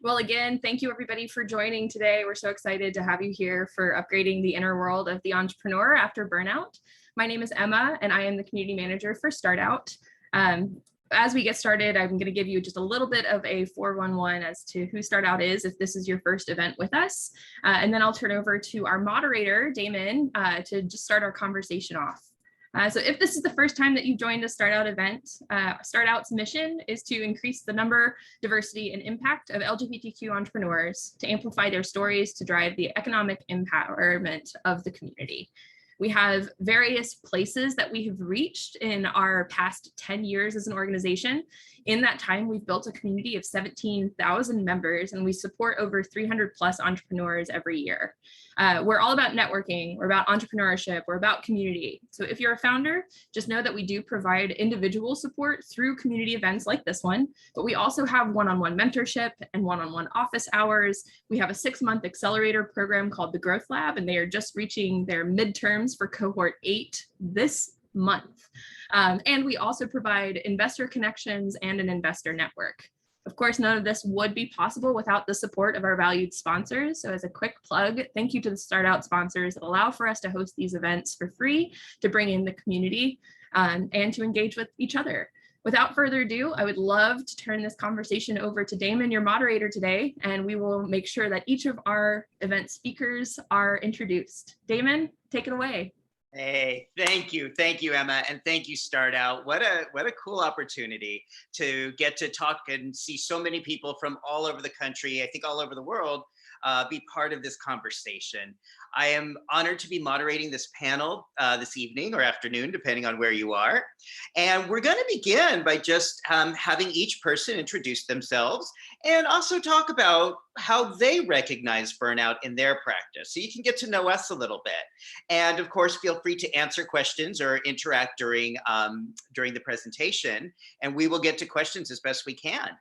Well, again, thank you everybody for joining today. We're so excited to have you here for upgrading the inner world of the entrepreneur after burnout. My name is Emma, and I am the community manager for StartOut. As we get started, I'm going to give you just a little bit of a 411 as to who StartOut is, if this is your first event with us. And then I'll turn over to our moderator, Damon, to just start our conversation off. So if this is the first time that you've joined a StartOut event, StartOut's mission is to increase the number, diversity, and impact of LGBTQ entrepreneurs, to amplify their stories, to drive the economic empowerment of the community. We have various places that we have reached in our past 10 years as an organization. In that time, we've built a community of 17,000 members, and we support over 300 plus entrepreneurs every year. We're all about networking, we're about entrepreneurship, we're about community. So if you're a founder, just know that we do provide individual support through community events like this one, but we also have one-on-one mentorship and one-on-one office hours. We have a 6-month accelerator program called the Growth Lab, and they are just reaching their midterms for cohort 8 this month. And we also provide investor connections and an investor network. Of course, none of this would be possible without the support of our valued sponsors. So as a quick plug, thank you to the StartOut sponsors that allow for us to host these events for free, to bring in the community, and to engage with each other. Without further ado, I would love to turn this conversation over to Damon, your moderator today, and we will make sure that each of our event speakers are introduced. Damon, take it away. Hey, thank you, Emma, and thank you, StartOut. What a cool opportunity to get to talk and see so many people from all over the country, I think all over the world, be part of this conversation. I am honored to be moderating this panel this evening or afternoon, depending on where you are. And we're going to begin by just having each person introduce themselves and also talk about how they recognize burnout in their practice. So you can get to know us a little bit. And of course, feel free to answer questions or interact during the presentation, and we will get to questions as best we can.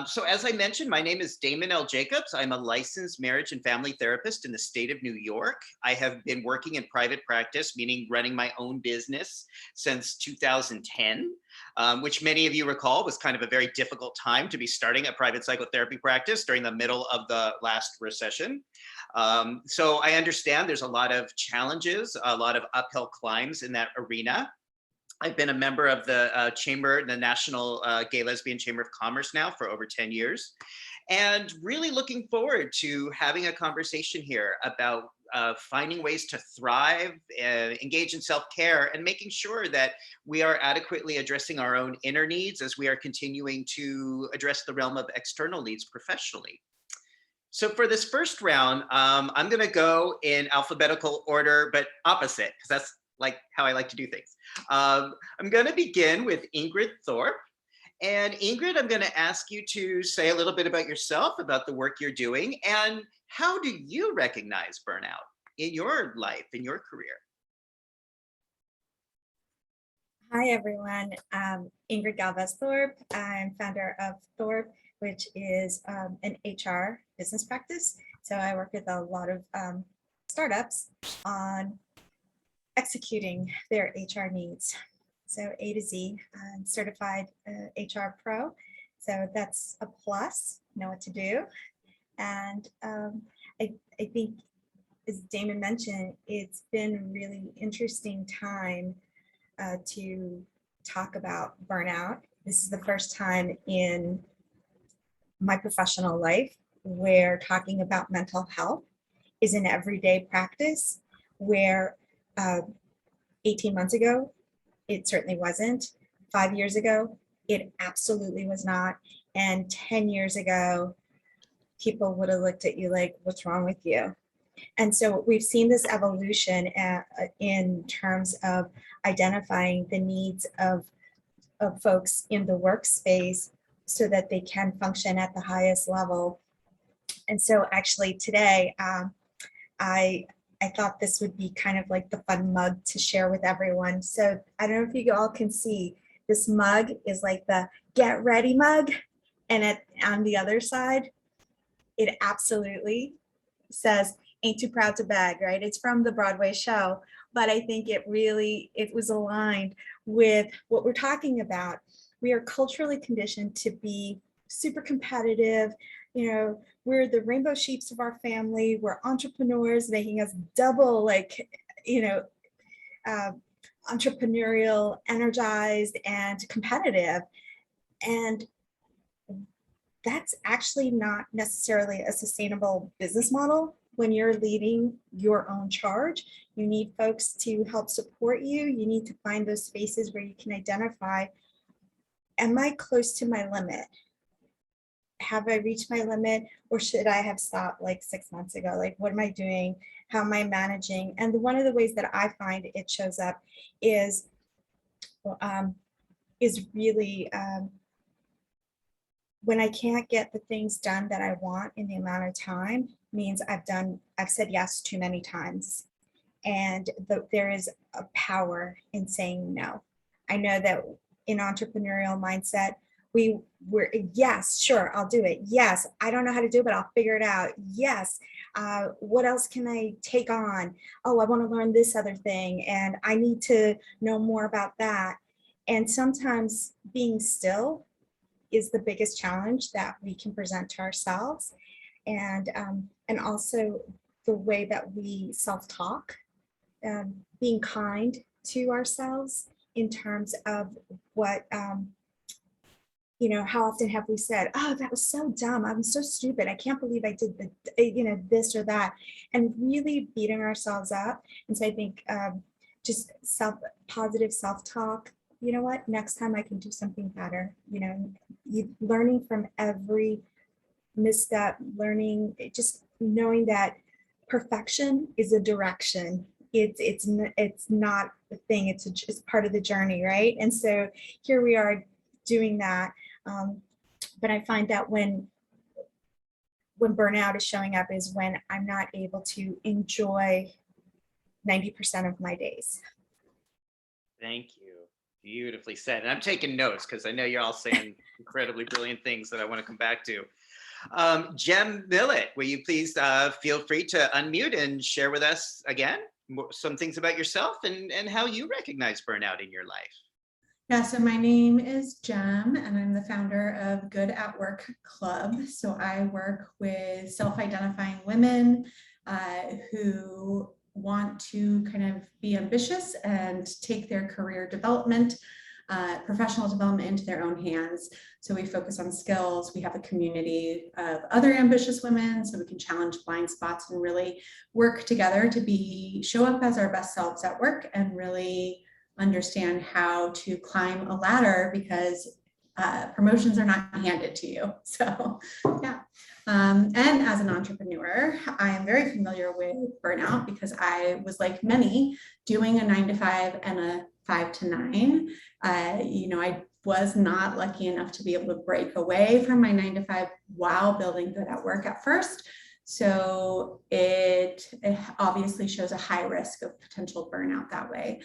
So as I mentioned, my name is Damon L. Jacobs. I'm a licensed marriage and family therapist in the state of New York. I have been working in private practice, meaning running my own business, since 2010, which many of you recall was kind of a very difficult time to be starting a private psychotherapy practice during the middle of the last recession. So I understand there's a lot of challenges, a lot of uphill climbs in that arena. I've been a member of the chamber, the National Gay Lesbian Chamber of Commerce now for over 10 years, and really looking forward to having a conversation here about finding ways to thrive, engage in self-care, and making sure that we are adequately addressing our own inner needs as we are continuing to address the realm of external needs professionally. So for this first round, I'm going to go in alphabetical order, but opposite, because that's like how I like to do things. I'm going to begin with Ingrid Thorpe. And Ingrid, I'm going to ask you to say a little bit about yourself, about the work you're doing, and how do you recognize burnout in your life, in your career? Hi, everyone. Ingrid Thorpe. I'm founder of Thorpe, which is an HR business practice. So I work with a lot of startups on executing their HR needs. So A to Z, I'm certified HR pro. So that's a plus, know what to do. And I think, as Damon mentioned, it's been a really interesting time to talk about burnout. This is the first time in my professional life where talking about mental health is an everyday practice, where 18 months ago, it certainly wasn't. 5 years ago, it absolutely was not. And 10 years ago, people would have looked at you like, what's wrong with you? And so we've seen this evolution in terms of identifying the needs of folks in the workspace so that they can function at the highest level. And so actually today, I thought this would be kind of like the fun mug to share with everyone. So I don't know if you all can see, this mug is like the get ready mug. And on the other side, it absolutely says, ain't too proud to beg, right? It's from the Broadway show, but I think it was aligned with what we're talking about. We are culturally conditioned to be super competitive, we're the rainbow sheeps of our family. We're entrepreneurs, making us double, like, uh, entrepreneurial, energized, and competitive. And that's actually not necessarily a sustainable business model. When you're leading your own charge, you need folks to help support you. You need to find those spaces where you can identify, am I close to my limit? Have I reached my limit, or should I have stopped like 6 months ago? Like, what am I doing? How am I managing? And one of the ways that I find it shows up is really when I can't get the things done that I want in the amount of time, means I've said yes too many times. And there is a power in saying no. I know that in entrepreneurial mindset, we're yes, sure, I'll do it. Yes, I don't know how to do it, but I'll figure it out. Yes, what else can I take on? Oh, I want to learn this other thing, and I need to know more about that. And sometimes being still is the biggest challenge that we can present to ourselves, and also the way that we self-talk, being kind to ourselves in terms of what how often have we said, oh, that was so dumb, I'm so stupid, I can't believe I did this or that, and really beating ourselves up. And so I think just positive self-talk, you know what, next time I can do something better, learning from every misstep, just knowing that perfection is a direction. It's not the thing, it's part of the journey, right? And so here we are doing that. But I find that when burnout is showing up is when I'm not able to enjoy 90% of my days. Thank you. Beautifully said. And I'm taking notes because I know you're all saying incredibly brilliant things that I want to come back to. Jem Millett, will you please feel free to unmute and share with us again some things about yourself and how you recognize burnout in your life? Yeah, so my name is Jem, and I'm the founder of Good at Work Club. So I work with self-identifying women who want to kind of be ambitious and take their career development, professional development into their own hands. So we focus on skills. We have a community of other ambitious women, so we can challenge blind spots and really work together to show up as our best selves at work and really understand how to climb a ladder, because promotions are not handed to you. So yeah. And as an entrepreneur, I am very familiar with burnout because I was, like many, doing a 9-to-5 and a 5-to-9. I was not lucky enough to be able to break away from my 9-to-5 while building Good at Work at first. So it obviously shows a high risk of potential burnout that way.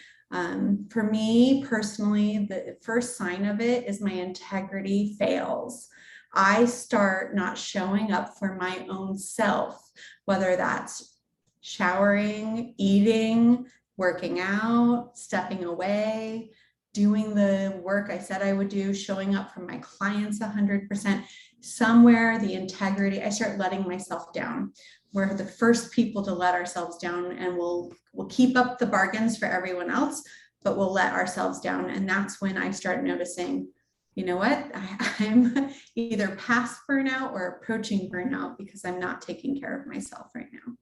For me personally, the first sign of it is my integrity fails. I start not showing up for my own self, whether that's showering, eating, working out, stepping away, doing the work I said I would do, showing up for my clients 100%. Somewhere the integrity, I start letting myself down. We're the first people to let ourselves down, and we'll keep up the bargains for everyone else, but we'll let ourselves down. And that's when I start noticing, you know what, I'm either past burnout or approaching burnout because I'm not taking care of myself right now.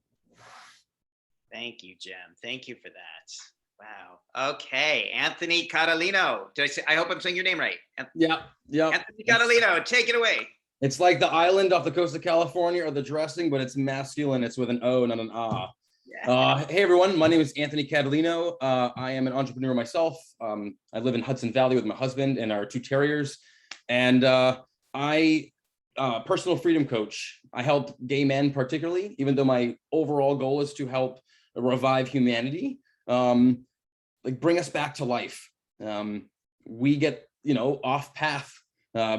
Thank you, Jem. Thank you for that. Wow. Okay. Anthony Catalino. I hope I'm saying your name right. Yeah. Anthony Catalino, take it away. It's like the island off the coast of California, or the dressing, but it's masculine. It's with an O, not an ah. Yeah. Hey, everyone. My name is Anthony Catalino. I am an entrepreneur myself. I live in Hudson Valley with my husband and our 2 terriers. And I personal freedom coach. I help gay men particularly, even though my overall goal is to help revive humanity, like bring us back to life. We get, off path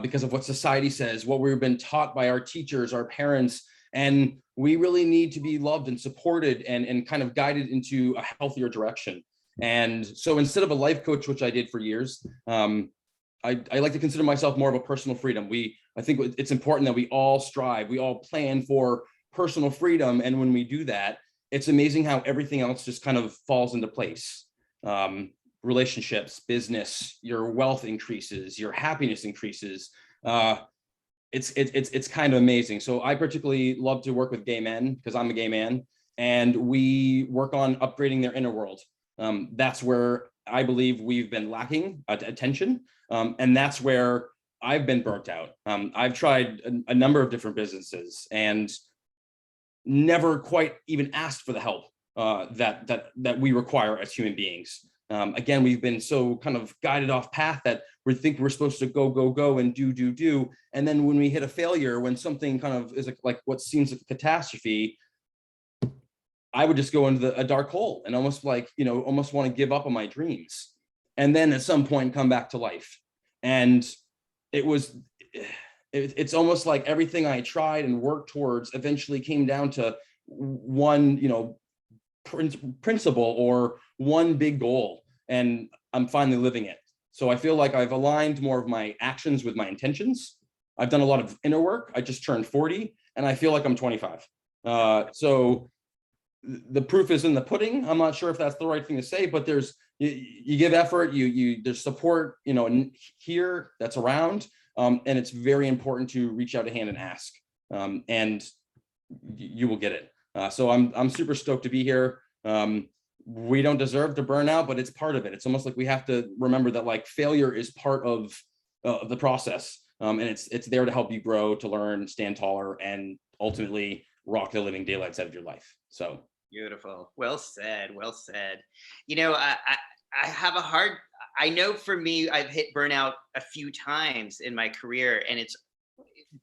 because of what society says, what we've been taught by our teachers, our parents, and we really need to be loved and supported and kind of guided into a healthier direction. And so instead of a life coach, which I did for years, I like to consider myself more of a personal freedom. I think it's important that we all strive, we all plan for personal freedom. And when we do that, it's amazing how everything else just kind of falls into place. Relationships, business, your wealth increases, your happiness increases. It's kind of amazing. So I particularly love to work with gay men because I'm a gay man, and we work on upgrading their inner world. That's where I believe we've been lacking attention. And that's where I've been burnt out. I've tried a number of different businesses and never quite even asked for the help that we require as human beings. Again, we've been so kind of guided off path that we think we're supposed to go and do. And then when we hit a failure, when something kind of is like what seems like a catastrophe, I would just go into a dark hole and almost almost want to give up on my dreams. And then at some point come back to life. And it's almost like everything I tried and worked towards eventually came down to one, principle or one big goal, and I'm finally living it. So I feel like I've aligned more of my actions with my intentions. I've done a lot of inner work. I just turned 40 and I feel like I'm 25. So the proof is in the pudding. I'm not sure if that's the right thing to say, but you give effort, there's support, here that's around. And it's very important to reach out a hand and ask, and you will get it. So I'm super stoked to be here. We don't deserve to burn out, but it's part of it. It's almost like we have to remember that like failure is part of the process. And it's there to help you grow, to learn, stand taller, and ultimately rock the living daylights out of your life. So beautiful. Well said. Well said. I have I know for me, I've hit burnout a few times in my career, and it's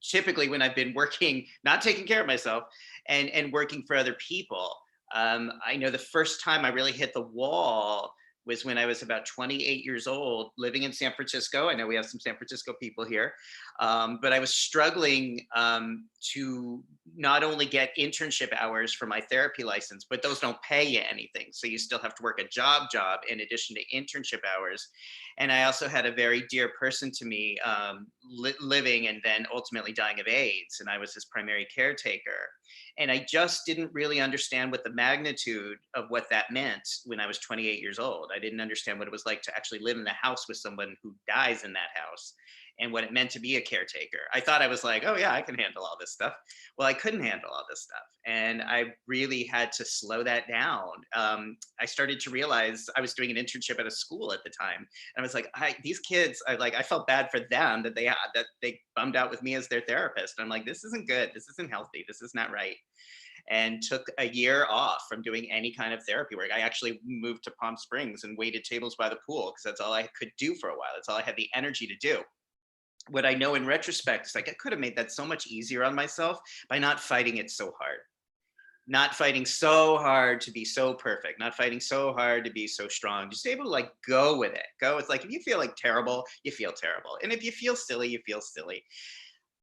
typically when I've been working, not taking care of myself and working for other people. I know the first time I really hit the wall was when I was about 28 years old, living in San Francisco. I know we have some San Francisco people here, but I was struggling to not only get internship hours for my therapy license, but those don't pay you anything. So you still have to work a job in addition to internship hours. And I also had a very dear person to me living and then ultimately dying of AIDS. And I was his primary caretaker. And I just didn't really understand what the magnitude of what that meant when I was 28 years old. I didn't understand what it was like to actually live in the house with someone who dies in that house and what it meant to be a caretaker. I thought I was like, oh yeah, I can handle all this stuff. Well, I couldn't handle all this stuff. And I really had to slow that down. I started to realize I was doing an internship at a school at the time. And I was like, these kids, I felt bad for them that they bummed out with me as their therapist. And I'm like, this isn't good. This isn't healthy. This is not right. And took a year off from doing any kind of therapy work. I actually moved to Palm Springs and waited tables by the pool because that's all I could do for a while. That's all I had the energy to do. What I know in retrospect is like I could have made that so much easier on myself by not fighting it so hard. Not fighting so hard to be so perfect, not fighting so hard to be so strong, just able to like go with it. It's like if you feel like terrible, you feel terrible. And if you feel silly, you feel silly.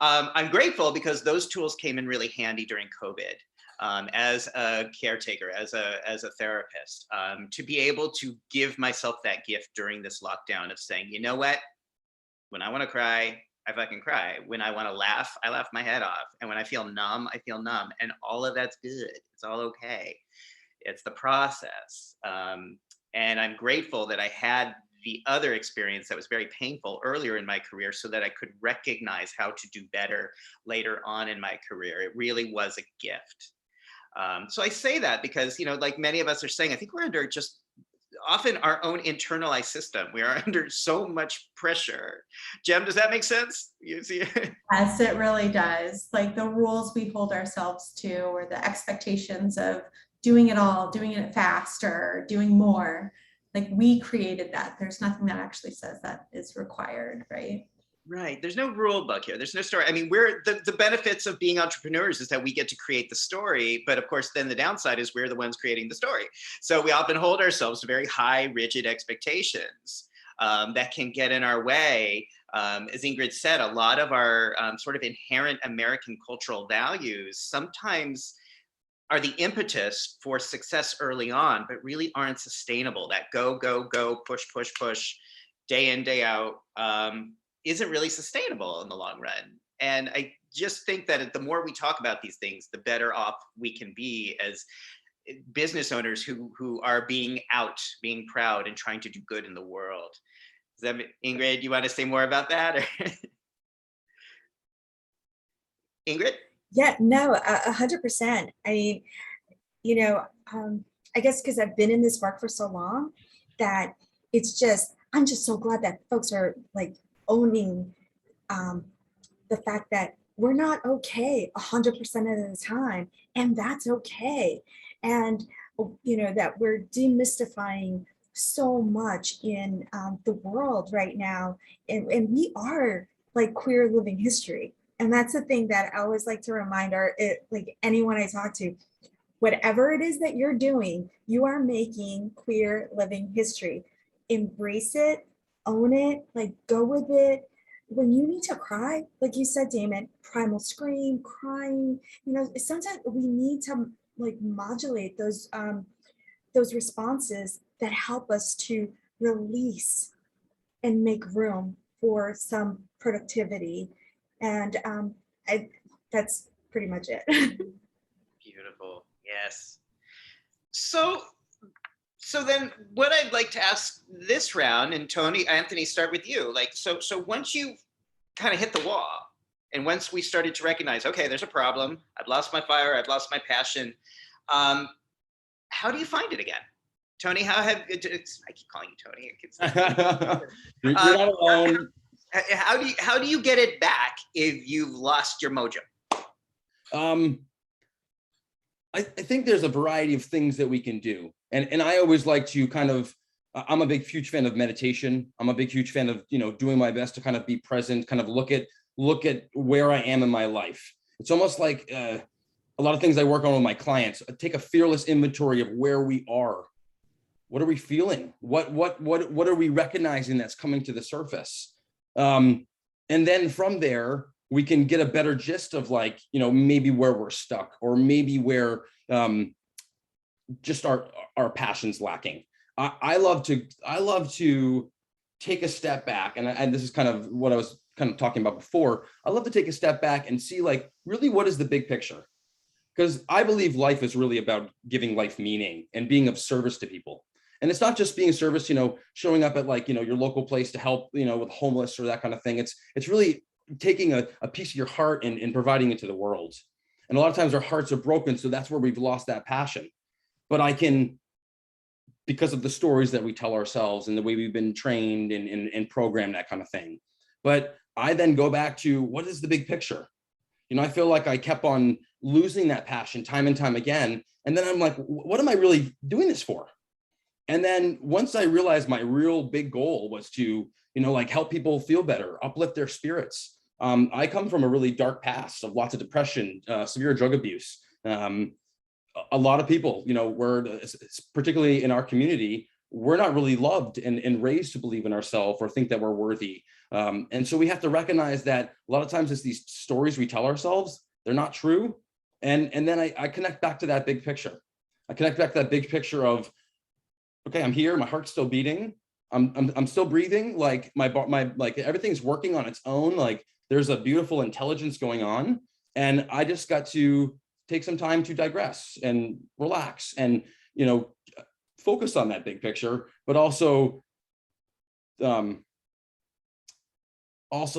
I'm grateful because those tools came in really handy during COVID. As a caretaker, as a therapist, to be able to give myself that gift during this lockdown of saying, you know what, when I want to cry, I fucking cry. When I want to laugh, I laugh my head off. And when I feel numb, I feel numb. And all of that's good. It's all okay. It's the process. And I'm grateful that I had the other experience that was very painful earlier in my career so that I could recognize how to do better later on in my career. It really was a gift. So I say that because, like many of us are saying, I think we're under just often our own internalized system. We are under so much pressure. Jem, does that make sense? You see? Yes, it really does. Like the rules we hold ourselves to, or the expectations of doing it all, doing it faster, doing more. Like we created that. There's nothing that actually says that is required, right? Right. There's no rule book here. There's no story. I mean, we're the benefits of being entrepreneurs is that we get to create the story. But of course, then the downside is we're the ones creating the story. So we often hold ourselves to very high, rigid expectations that can get in our way. As Ingrid said, a lot of our sort of inherent American cultural values sometimes are the impetus for success early on, but really aren't sustainable. That go, go, go, push, push, push. day in, day out, isn't really sustainable in the long run. And I just think that the more we talk about these things, the better off we can be as business owners who are being proud and trying to do good in the world. Ingrid, you want to say more about that? Or? Ingrid? Yeah, no, 100%. I mean, you know, I guess because I've been in this work for so long that I'm just so glad that folks are like owning the fact that we're not okay 100% of the time, and that's okay. And, you know, that we're demystifying so much in the world right now. And we are like queer living history. And that's the thing that I always like to remind like anyone I talk to, whatever it is that you're doing, you are making queer living history. Embrace it, own it, like go with it. When you need to cry, like you said, Damon, primal scream, crying, you know, sometimes we need to like modulate those responses that help us to release and make room for some productivity. And that's pretty much it. Beautiful. Yes. So then what I'd like to ask this round, and Anthony, start with you. Like, so once you kind of hit the wall, and once we started to recognize, okay, there's a problem, I've lost my fire, I've lost my passion, how do you find it again? Tony, I keep calling you Tony. You're not alone. How do you get it back if you've lost your mojo? I think there's a variety of things that we can do. And I always like to kind of, I'm a big, huge fan of meditation. I'm a big, huge fan of, you know, doing my best to kind of be present, kind of look at where I am in my life. It's almost like a lot of things I work on with my clients. Take a fearless inventory of where we are. What are we feeling? What are we recognizing that's coming to the surface? And then from there, we can get a better gist of like, you know, maybe where we're stuck, or maybe where just our passion's lacking. I love to take a step back, and this is kind of what I was kind of talking about before. I love to take a step back and see like really what is the big picture, because I believe life is really about giving life meaning and being of service to people. And it's not just being of service, you know, showing up at like, you know, your local place to help, you know, with homeless or that kind of thing. It's really taking a piece of your heart and providing it to the world. And a lot of times our hearts are broken, so that's where we've lost that passion. But I can, because of the stories that we tell ourselves and the way we've been trained and programmed, that kind of thing. But I then go back to, what is the big picture? You know, I feel like I kept on losing that passion time and time again. And then I'm like, what am I really doing this for? And then once I realized my real big goal was to, you know, like help people feel better, uplift their spirits. I come from a really dark past of lots of depression, severe drug abuse. A lot of people, you know, particularly in our community, we're not really loved and raised to believe in ourselves or think that we're worthy. And so we have to recognize that a lot of times it's these stories we tell ourselves, they're not true. And then I connect back to that big picture. I connect back to that big picture of, okay, I'm here, my heart's still beating, I'm still breathing, like my like everything's working on its own, like there's a beautiful intelligence going on, and I just got to take some time to digress and relax and, you know, focus on that big picture, but also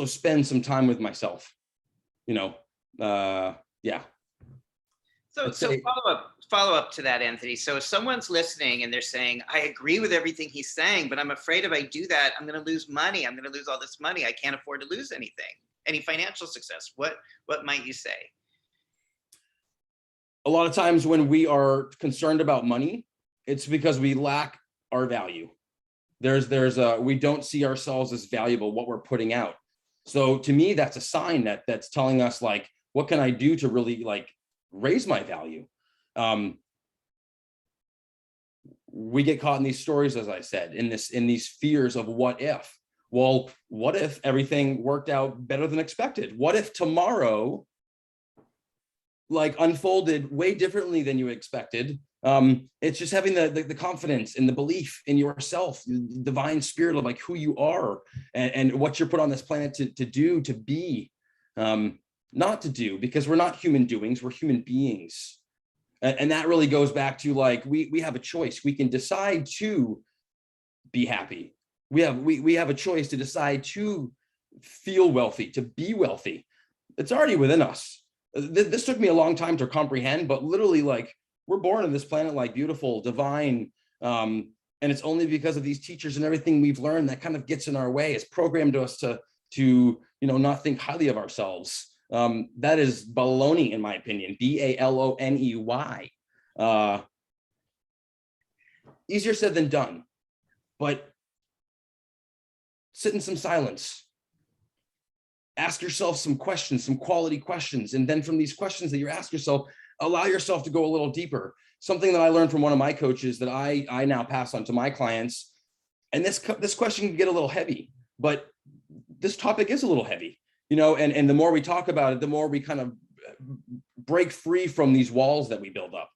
spend some time with myself, you know. Yeah. So follow up to that, Anthony. So if someone's listening and they're saying, I agree with everything he's saying, but I'm afraid if I do that, I'm going to lose money. I'm going to lose all this money. I can't afford to lose anything, any financial success. What might you say? A lot of times when we are concerned about money, it's because we lack our value. We don't see ourselves as valuable, what we're putting out. So to me, that's a sign that's telling us like, what can I do to really like raise my value? We get caught in these stories, as I said, in these fears of what if. Well, what if everything worked out better than expected? What if tomorrow like unfolded way differently than you expected? It's just having the confidence and the belief in yourself, the divine spirit of like who you are and what you're put on this planet to do, to be, not to do, because we're not human doings, we're human beings. And that really goes back to like, we have a choice. We can decide to be happy. We have a choice to decide to feel wealthy, to be wealthy. It's already within us. This took me a long time to comprehend, but literally like we're born on this planet like beautiful, divine, and it's only because of these teachers and everything we've learned that kind of gets in our way. It's programmed us to not think highly of ourselves. That is baloney, in my opinion. BALONEY. Easier said than done, but sit in some silence. Ask yourself some questions, some quality questions. And then from these questions that you ask yourself, allow yourself to go a little deeper. Something that I learned from one of my coaches that I now pass on to my clients. And this question can get a little heavy, but this topic is a little heavy, and the more we talk about it, the more we kind of break free from these walls that we build up.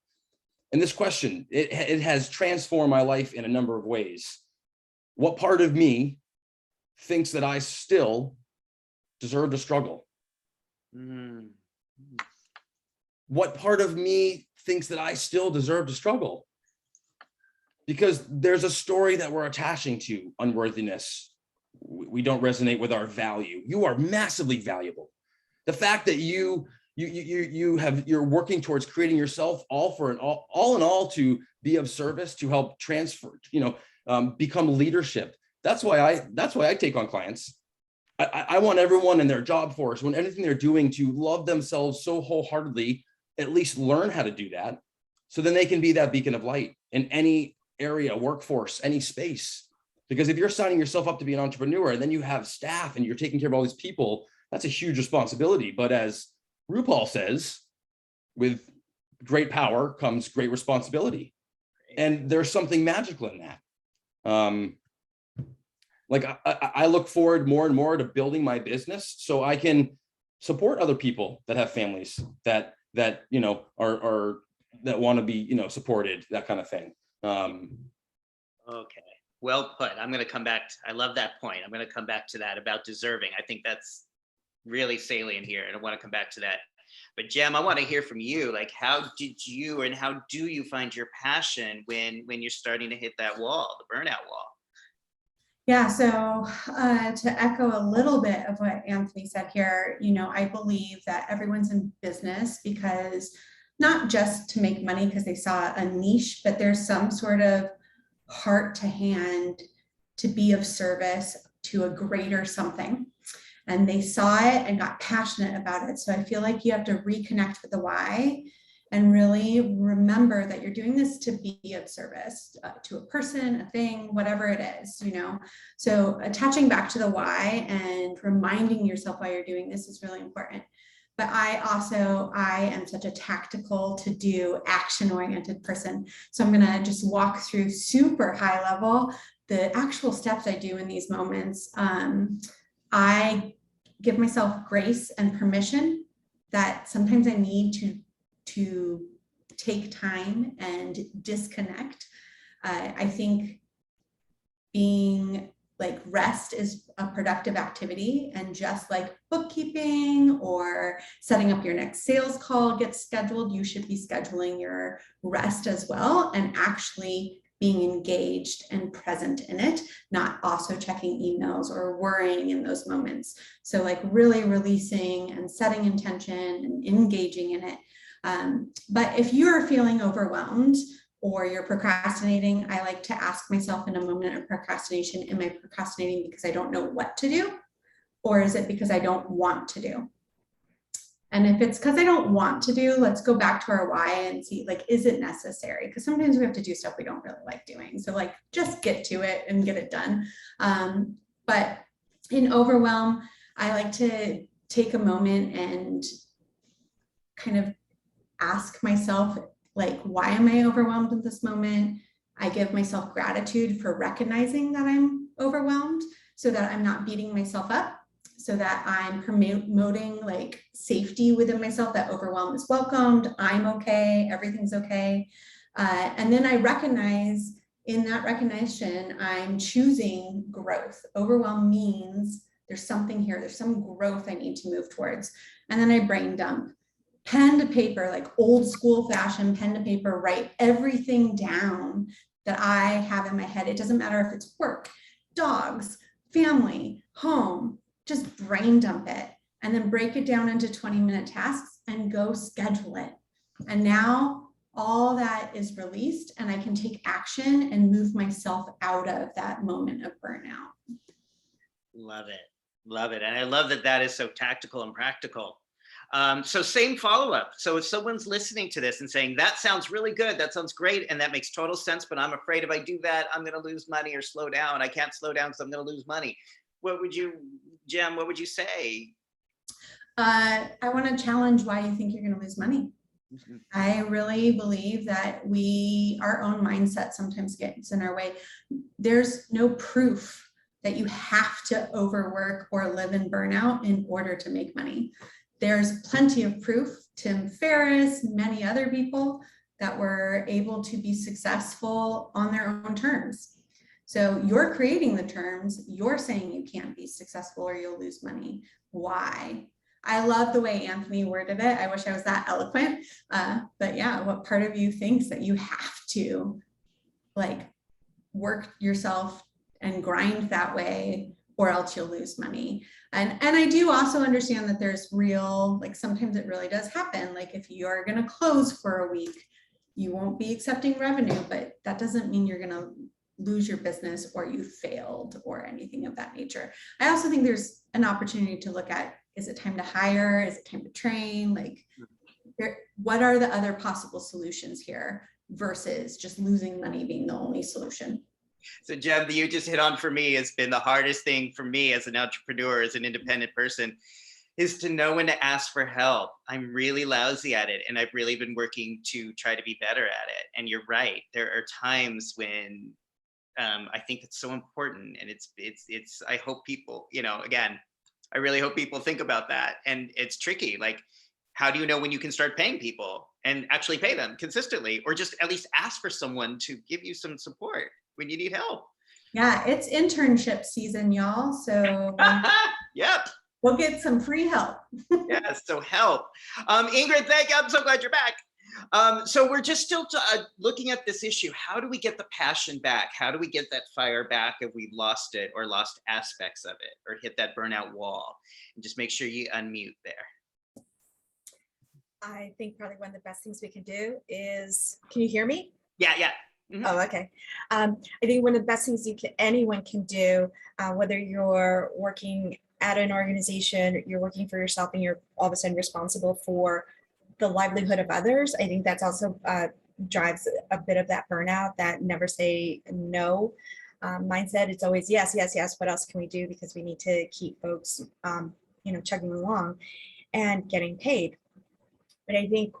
And this question, it has transformed my life in a number of ways. What part of me thinks that I still deserve to struggle? What part of me thinks that I still deserve to struggle? Because there's a story that we're attaching to unworthiness. We don't resonate with our value. You are massively valuable. The fact that you're working towards creating yourself all in all to be of service, to help transfer, become leadership. That's why I take on clients. I want everyone in their job force, when anything they're doing, to love themselves so wholeheartedly, at least learn how to do that, so then they can be that beacon of light in any area, workforce, any space. Because if you're signing yourself up to be an entrepreneur and then you have staff and you're taking care of all these people, that's a huge responsibility. But as RuPaul says, with great power comes great responsibility. And there's something magical in that. Like I look forward more and more to building my business so I can support other people that have families that are that want to be supported, that kind of thing. Okay, well put. I'm going to come back. I love that point. I'm going to come back to that about deserving. I think that's really salient here, and I want to come back to that. But Jem, I want to hear from you. Like, how did you and how do you find your passion when you're starting to hit that wall, the burnout wall? Yeah, so to echo a little bit of what Anthony said here, I believe that everyone's in business because not just to make money because they saw a niche, but there's some sort of heart to hand to be of service to a greater something. And they saw it and got passionate about it. So I feel like you have to reconnect with the why and really remember that you're doing this to be of service to a person, a thing, whatever it is, So attaching back to the why and reminding yourself why you're doing this is really important. But I am such a tactical to do action-oriented person. So I'm gonna just walk through super high level the actual steps I do in these moments. I give myself grace and permission that sometimes I need to take time and disconnect. I think being like rest is a productive activity, and just like bookkeeping or setting up your next sales call gets scheduled, you should be scheduling your rest as well and actually being engaged and present in it, not also checking emails or worrying in those moments. So like really releasing and setting intention and engaging in it. But if you're feeling overwhelmed or you're procrastinating, I like to ask myself in a moment of procrastination, am I procrastinating because I don't know what to do? Or is it because I don't want to do? And if it's because I don't want to do, let's go back to our why and see, like, is it necessary? Because sometimes we have to do stuff we don't really like doing. So like, just get to it and get it done. But in overwhelm, I like to take a moment and kind of ask myself, like, why am I overwhelmed in this moment? I give myself gratitude for recognizing that I'm overwhelmed so that I'm not beating myself up, so that I'm promoting like safety within myself, that overwhelm is welcomed, I'm okay, everything's okay. And then I recognize in that recognition, I'm choosing growth. Overwhelm means there's something here, there's some growth I need to move towards. And then I brain dump. Pen to paper, like old school fashion, pen to paper, write everything down that I have in my head. It doesn't matter if it's work, dogs, family, home, just brain dump it and then break it down into 20-minute tasks and go schedule it. And now all that is released and I can take action and move myself out of that moment of burnout. Love it. Love it. And I love that that is so tactical and practical. So same follow-up. So if someone's listening to this and saying, that sounds really good, that sounds great, and that makes total sense, but I'm afraid if I do that, I'm going to lose money or slow down. I can't slow down because I'm going to lose money. What would you, Jem, what would you say? I want to challenge why you think you're going to lose money. I really believe that our own mindset sometimes gets in our way. There's no proof that you have to overwork or live in burnout in order to make money. There's plenty of proof, Tim Ferriss, many other people that were able to be successful on their own terms. So you're creating the terms, you're saying you can't be successful or you'll lose money. Why? I love the way Anthony worded it. I wish I was that eloquent. But yeah, what part of you thinks that you have to like work yourself and grind that way or else you'll lose money? And I do also understand that there's real, like sometimes it really does happen. Like if you're going to close for a week, you won't be accepting revenue, but that doesn't mean you're going to lose your business or you failed or anything of that nature. I also think there's an opportunity to look at, is it time to hire? Is it time to train? Like, what are the other possible solutions here versus just losing money being the only solution? So Jem, you just hit on for me has been the hardest thing for me as an entrepreneur, as an independent person, is to know when to ask for help. I'm really lousy at it and I've really been working to try to be better at it. And you're right, there are times when I think it's so important, and it's I hope people, again, I really hope people think about that. And it's tricky. Like, how do you know when you can start paying people and actually pay them consistently, or just at least ask for someone to give you some support when you need help? Yeah, it's internship season, y'all. So yep. We'll get some free help. Yes, so help. Ingrid, thank you. I'm so glad you're back. So we're just still looking at this issue. How do we get the passion back? How do we get that fire back if we've lost it or lost aspects of it or hit that burnout wall? And just make sure you unmute there. I think probably one of the best things we can do is, can you hear me? Yeah. Mm-hmm. Oh, okay. I think one of the best things anyone can do, whether you're working at an organization, you're working for yourself, and you're all of a sudden responsible for the livelihood of others, I think that's also drives a bit of that burnout, that never say no mindset. It's always yes. What else can we do? Because we need to keep folks, chugging along and getting paid. But I think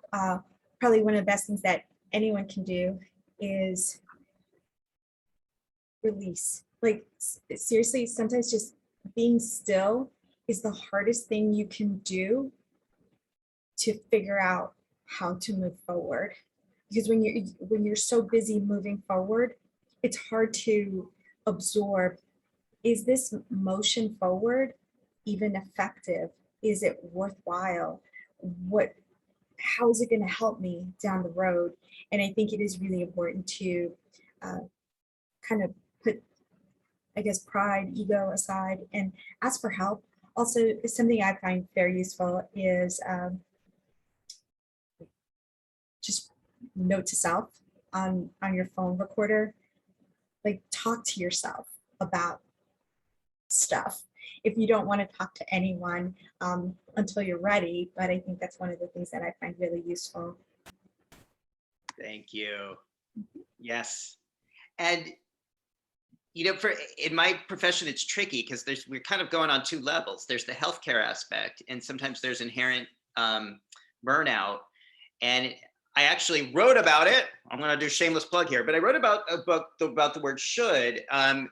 probably one of the best things that anyone can do is release. Like, seriously, sometimes just being still is the hardest thing you can do to figure out how to move forward. Because when you're so busy moving forward, it's hard to absorb, is this motion forward even effective? Is it worthwhile? How is it going to help me down the road? And I think it is really important to kind of put, I guess, pride, ego aside and ask for help. Also, something I find very useful is just note to self on your phone recorder. Like, talk to yourself about stuff if you don't want to talk to anyone until you're ready. But I think that's one of the things that I find really useful. Thank you. Yes. And in my profession, it's tricky because we're kind of going on two levels. There's the healthcare aspect, and sometimes there's inherent burnout. And I actually wrote about it. I'm going to do a shameless plug here, but I wrote about a book about the word should,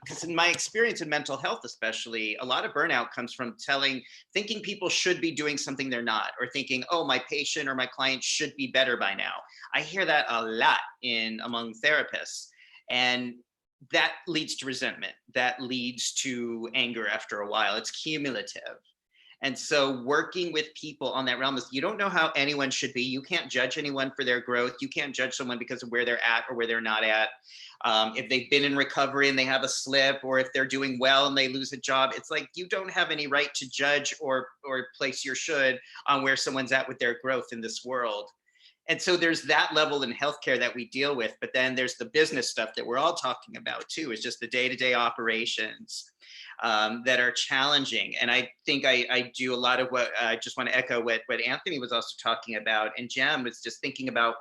because in my experience in mental health, especially, a lot of burnout comes from thinking people should be doing something they're not, or thinking, oh, my patient or my client should be better by now. I hear that a lot among therapists, and that leads to resentment. That leads to anger after a while. It's cumulative. And so working with people on that realm is, you don't know how anyone should be. You can't judge anyone for their growth. You can't judge someone because of where they're at or where they're not at. If they've been in recovery and they have a slip, or if they're doing well and they lose a job, it's like, you don't have any right to judge or place your should on where someone's at with their growth in this world. And so there's that level in healthcare that we deal with, but then there's the business stuff that we're all talking about too, is just the day-to-day operations that are challenging. And I think I do a lot of what I just want to echo what Anthony was also talking about. And Jem was just thinking about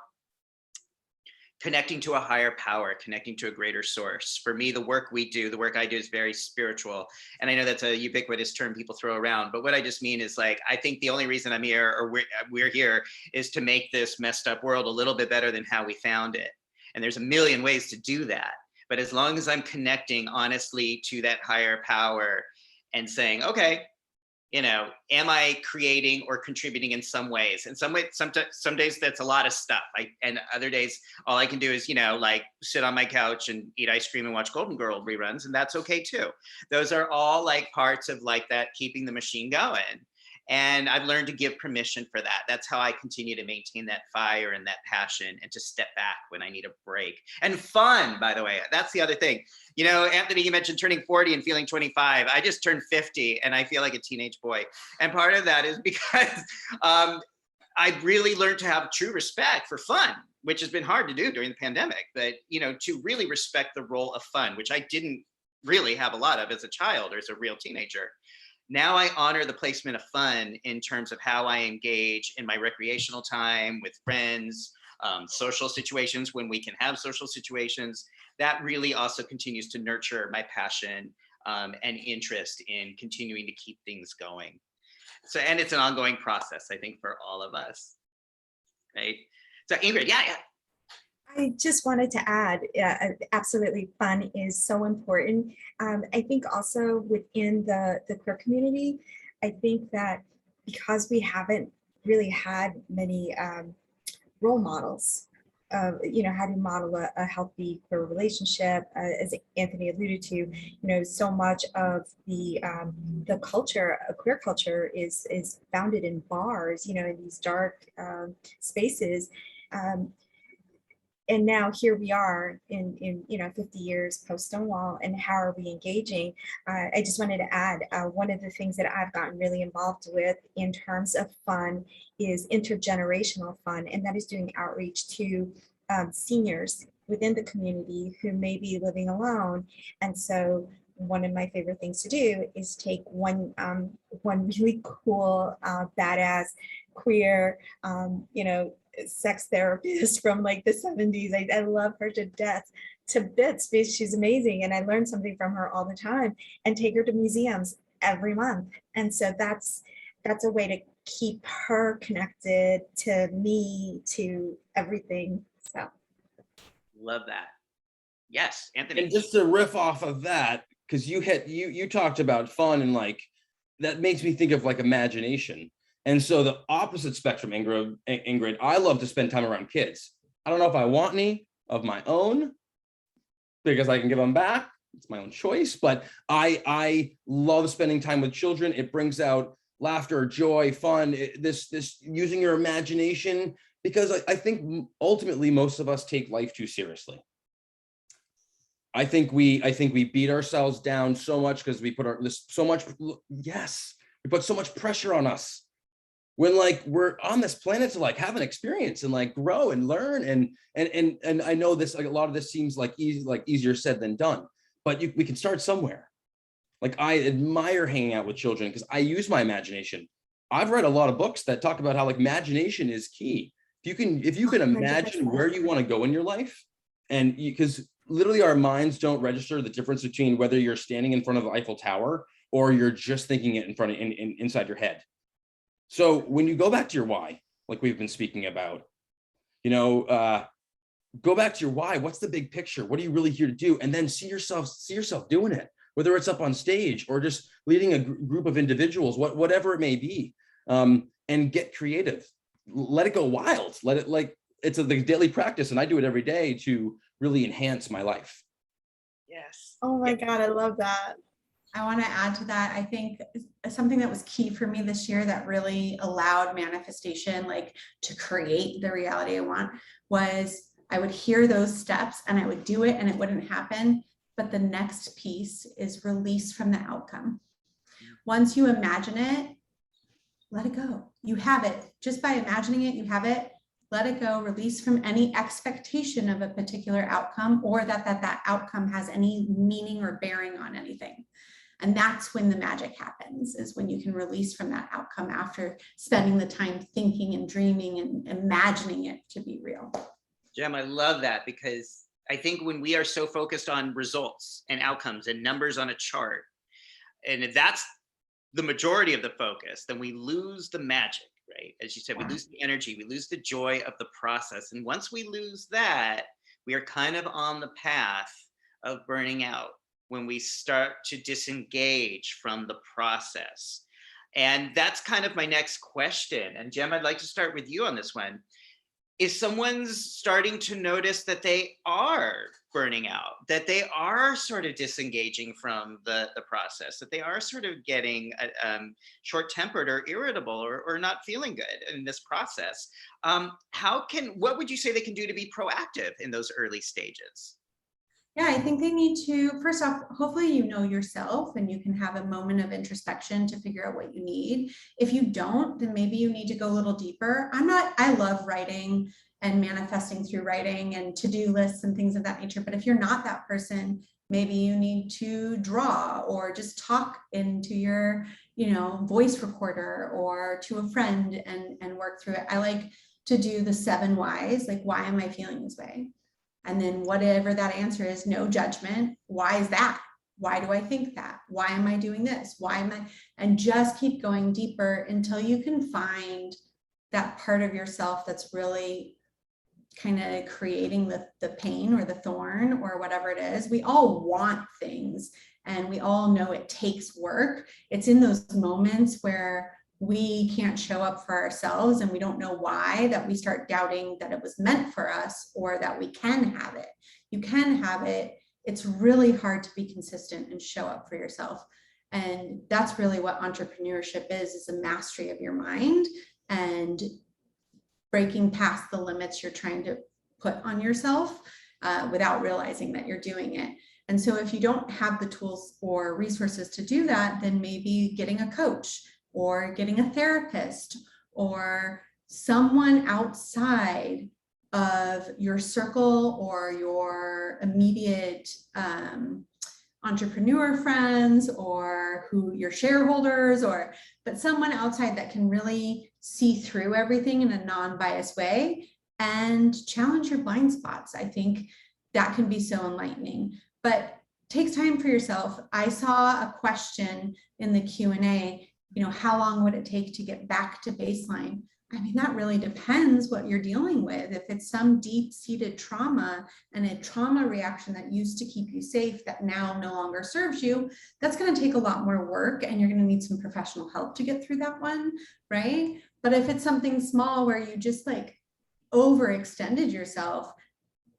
connecting to a higher power, connecting to a greater source. For me, the work I do is very spiritual. And I know that's a ubiquitous term people throw around, but what I just mean is, like, I think the only reason I'm here, or we're here, is to make this messed up world a little bit better than how we found it. And there's a million ways to do that. But as long as I'm connecting honestly to that higher power and saying, okay, am I creating or contributing in some ways? And some days that's a lot of stuff. And other days, all I can do is, like, sit on my couch and eat ice cream and watch Golden Girl reruns, and that's okay too. Those are all like parts of like that, keeping the machine going. And I've learned to give permission for that. That's how I continue to maintain that fire and that passion, and to step back when I need a break. And fun, by the way, that's the other thing. Anthony, you mentioned turning 40 and feeling 25. I just turned 50 and I feel like a teenage boy. And part of that is because I really learned to have true respect for fun, which has been hard to do during the pandemic. But, to really respect the role of fun, which I didn't really have a lot of as a child or as a real teenager. Now I honor the placement of fun in terms of how I engage in my recreational time with friends, social situations when we can have social situations. That really also continues to nurture my passion and interest in continuing to keep things going. So, and it's an ongoing process, I think, for all of us, right? So Ingrid, yeah. I just wanted to add, absolutely, fun is so important. I think also within the queer community, I think that because we haven't really had many role models of, how to model a healthy queer relationship, as Anthony alluded to, so much of the culture, queer culture is founded in bars, in these dark spaces. And now here we are in 50 years post Stonewall, and how are we engaging? I just wanted to add, one of the things that I've gotten really involved with in terms of fun is intergenerational fun, and that is doing outreach to seniors within the community who may be living alone. And so one of my favorite things to do is take one really cool, badass, queer, sex therapist from like the 70s. I love her to bits because she's amazing, and I learn something from her all the time, and take her to museums every month. And so that's a way to keep her connected to me, to everything. So Love that. Yes, Anthony. And just to riff off of that, because you talked about fun, and like that makes me think of like imagination. And so the opposite spectrum, Ingrid, I love to spend time around kids. I don't know if I want any of my own because I can give them back. It's my own choice, but I love spending time with children. It brings out laughter, joy, fun, this using your imagination, because I think ultimately most of us take life too seriously. I think we beat ourselves down so much because we put so much pressure on us, when like we're on this planet to like have an experience and like grow and learn, and I know this, like a lot of this seems like easier said than done, but we can start somewhere. Like I admire hanging out with children because I use my imagination. I've read a lot of books that talk about how like imagination is key. If you can imagine where you want to go in your life, and because literally our minds don't register the difference between whether you're standing in front of the Eiffel Tower or you're just thinking it inside your head. So when you go back to your why, like we've been speaking about, Go back to your why. What's the big picture? What are you really here to do? And then see yourself doing it, whether it's up on stage or just leading a group of individuals, whatever it may be, and get creative. Let it go wild. It's the daily practice, and I do it every day to really enhance my life. Yes. Oh my God, I love that. I want to add to that. I think something that was key for me this year that really allowed manifestation, like to create the reality I want, was I would hear those steps and I would do it and it wouldn't happen. But the next piece is release from the outcome. Once you imagine it, let it go. You have it. Just by imagining it, you have it. Let it go. Release from any expectation of a particular outcome, or that outcome has any meaning or bearing on anything. And that's when the magic happens, is when you can release from that outcome after spending the time thinking and dreaming and imagining it to be real. Jem, I love that, because I think when we are so focused on results and outcomes and numbers on a chart, and if that's the majority of the focus, then we lose the magic, right? As you said, we lose the energy, we lose the joy of the process. And once we lose that, we are kind of on the path of burning out, when we start to disengage from the process. And that's kind of my next question. And Jem, I'd like to start with you on this one. If someone's starting to notice that they are burning out, that they are sort of disengaging from the process, that they are sort of getting short-tempered or irritable or not feeling good in this process, what would you say they can do to be proactive in those early stages? Yeah, I think they need to, first off, hopefully you know yourself and you can have a moment of introspection to figure out what you need. If you don't, then maybe you need to go a little deeper. I love writing and manifesting through writing and to-do lists and things of that nature. But if you're not that person, maybe you need to draw or just talk into your, voice recorder or to a friend and work through it. I like to do the 7 whys, like, why am I feeling this way? And then whatever that answer is, no judgment. Why is that? Why do I think that? Why am I doing this? Why am I? And just keep going deeper until you can find that part of yourself that's really kind of creating the pain or the thorn or whatever it is. We all want things and we all know it takes work. It's in those moments where we can't show up for ourselves and we don't know why, that we start doubting that it was meant for us or that we can have it. You can have it. It's really hard to be consistent and show up for yourself. And that's really what entrepreneurship is a mastery of your mind and breaking past the limits you're trying to put on yourself without realizing that you're doing it. And so if you don't have the tools or resources to do that, then maybe getting a coach or getting a therapist or someone outside of your circle or your immediate entrepreneur friends or who your shareholders, but someone outside that can really see through everything in a non-biased way and challenge your blind spots. I think that can be so enlightening, but takes time for yourself. I saw a question in the Q&A, how long would it take to get back to baseline? I mean, that really depends what you're dealing with. If it's some deep-seated trauma and a trauma reaction that used to keep you safe that now no longer serves you, that's going to take a lot more work and you're going to need some professional help to get through that one, right? But if it's something small where you just overextended yourself,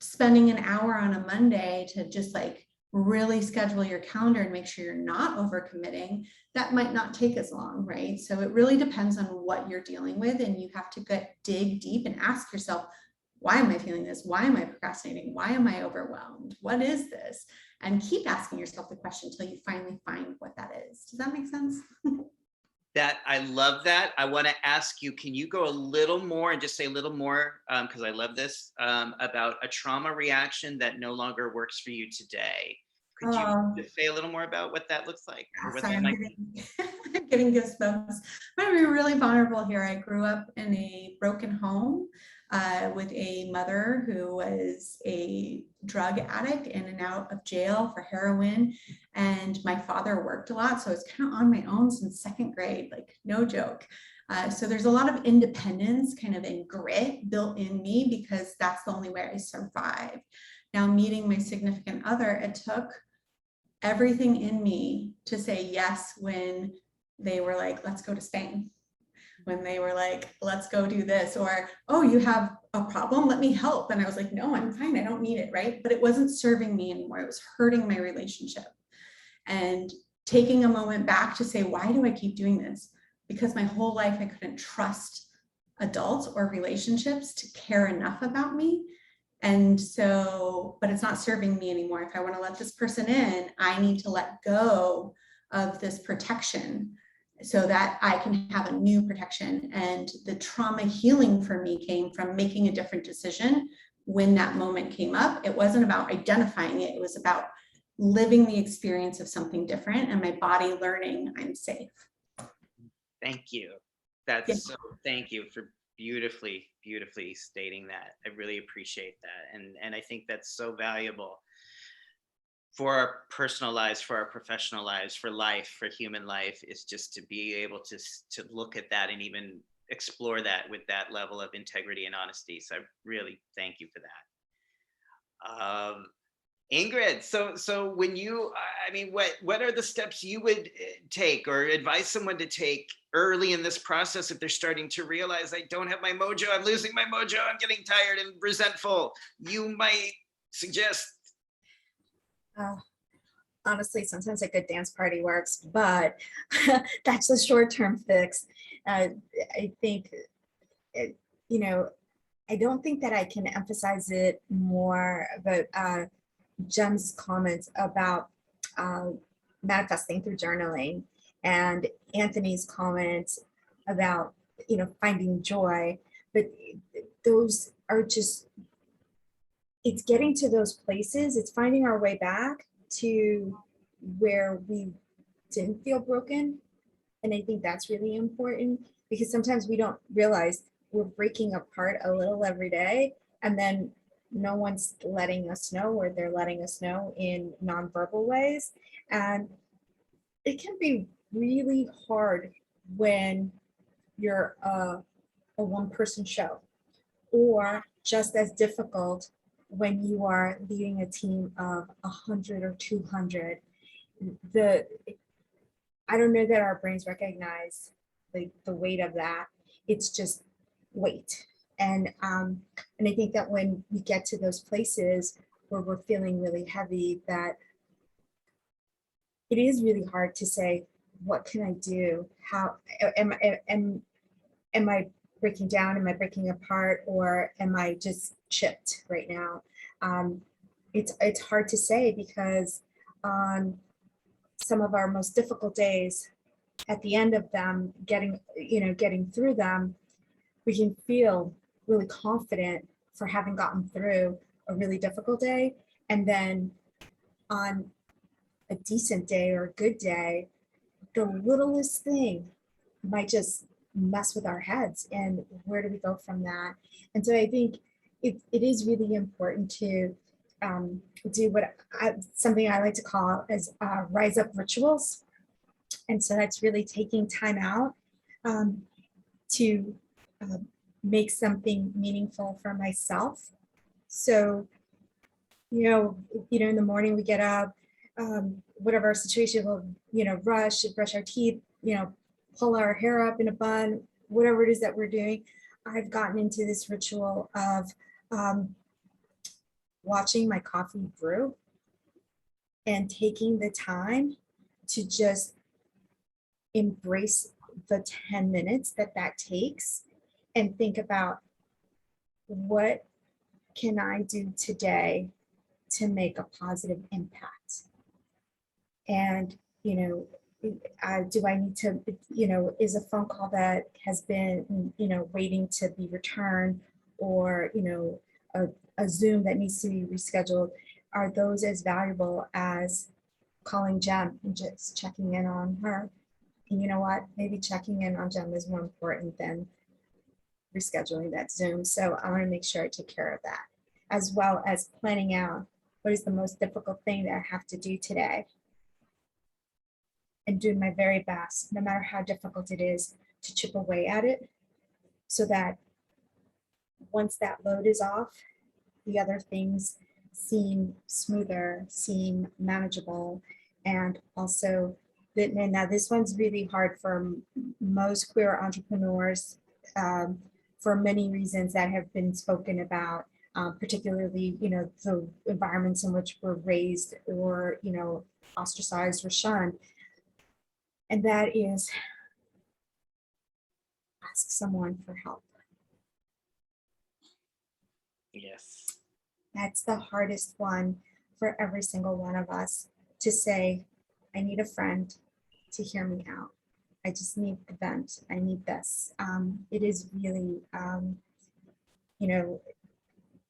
spending an hour on a Monday to just really schedule your calendar and make sure you're not overcommitting, that might not take as long, right? So it really depends on what you're dealing with, and you have to dig deep and ask yourself, why am I feeling this? Why am I procrastinating? Why am I overwhelmed? What is this? And keep asking yourself the question until you finally find what that is. Does that make sense? I love that. I want to ask you, can you go a little more and just say a little more, because I love this, about a trauma reaction that no longer works for you today? Could you just say a little more about what that looks like? Sorry, I'm getting goosebumps. I'm going to be really vulnerable here. I grew up in a broken home with a mother who was a drug addict in and out of jail for heroin. And my father worked a lot. So I was kind of on my own since 2nd grade, no joke. So there's a lot of independence kind of and grit built in me because that's the only way I survived. Now meeting my significant other, it took everything in me to say yes when they were like, let's go to Spain. When they were like, let's go do this, or, oh, you have a problem, let me help. And I was like, no, I'm fine, I don't need it, right? But it wasn't serving me anymore. It was hurting my relationship. And taking a moment back to say, why do I keep doing this? Because my whole life I couldn't trust adults or relationships to care enough about me. And so, but it's not serving me anymore. If I want to let this person in, I need to let go of this protection so that I can have a new protection. And the trauma healing for me came from making a different decision when that moment came up. It wasn't about identifying it. It was about living the experience of something different and my body learning I'm safe. Thank you. That's so, thank you for beautifully stating that. I really appreciate that. And I think that's so valuable for our personal lives, for our professional lives, for life, for human life, is just to be able to look at that and even explore that with that level of integrity and honesty. So I really thank you for that. Ingrid, so when you, I mean, what are the steps you would take or advise someone to take early in this process if they're starting to realize, I don't have my mojo, I'm losing my mojo, I'm getting tired and resentful? You might suggest. Honestly, sometimes a good dance party works, but that's a short-term fix. I think, I don't think that I can emphasize it more, but Jem's comments about manifesting through journaling and Anthony's comments about, finding joy, but those are just, it's getting to those places, it's finding our way back to where we didn't feel broken. And I think that's really important because sometimes we don't realize we're breaking apart a little every day, and then no one's letting us know, or they're letting us know in nonverbal ways. And it can be really hard when you're a one-person show, or just as difficult when you are leading a team of 100 or 200. I don't know that our brains recognize the weight of that. It's just weight. And I think that when we get to those places where we're feeling really heavy, that it is really hard to say, what can I do? How am I breaking down? Am I breaking apart? Or am I just chipped right now? It's hard to say, because on some of our most difficult days, at the end of them, getting through them, we can feel really confident for having gotten through a really difficult day. And then on a decent day or a good day, the littlest thing might just mess with our heads, and where do we go from that? And so I think it is really important to do something I like to call as rise up rituals. And so that's really taking time out to make something meaningful for myself. So, in the morning we get up, whatever our situation, we'll, brush our teeth, pull our hair up in a bun, whatever it is that we're doing. I've gotten into this ritual of watching my coffee brew and taking the time to just embrace the 10 minutes that takes, and think about, what can I do today to make a positive impact? And, do I need to, is a phone call that has been, waiting to be returned, or, a Zoom that needs to be rescheduled, are those as valuable as calling Jem and just checking in on her? And you know what? Maybe checking in on Jem is more important than rescheduling that Zoom. So I want to make sure I take care of that, as well as planning out what is the most difficult thing that I have to do today, and doing my very best, no matter how difficult it is, to chip away at it so that once that load is off, the other things seem smoother, seem manageable, and also and now this one's really hard for most queer entrepreneurs for many reasons that have been spoken about, particularly, the environments in which we're raised or, ostracized or shunned. And that is ask someone for help. Yes. That's the hardest one for every single one of us, to say, I need a friend to hear me out. I just need the vent. I need this. It is really,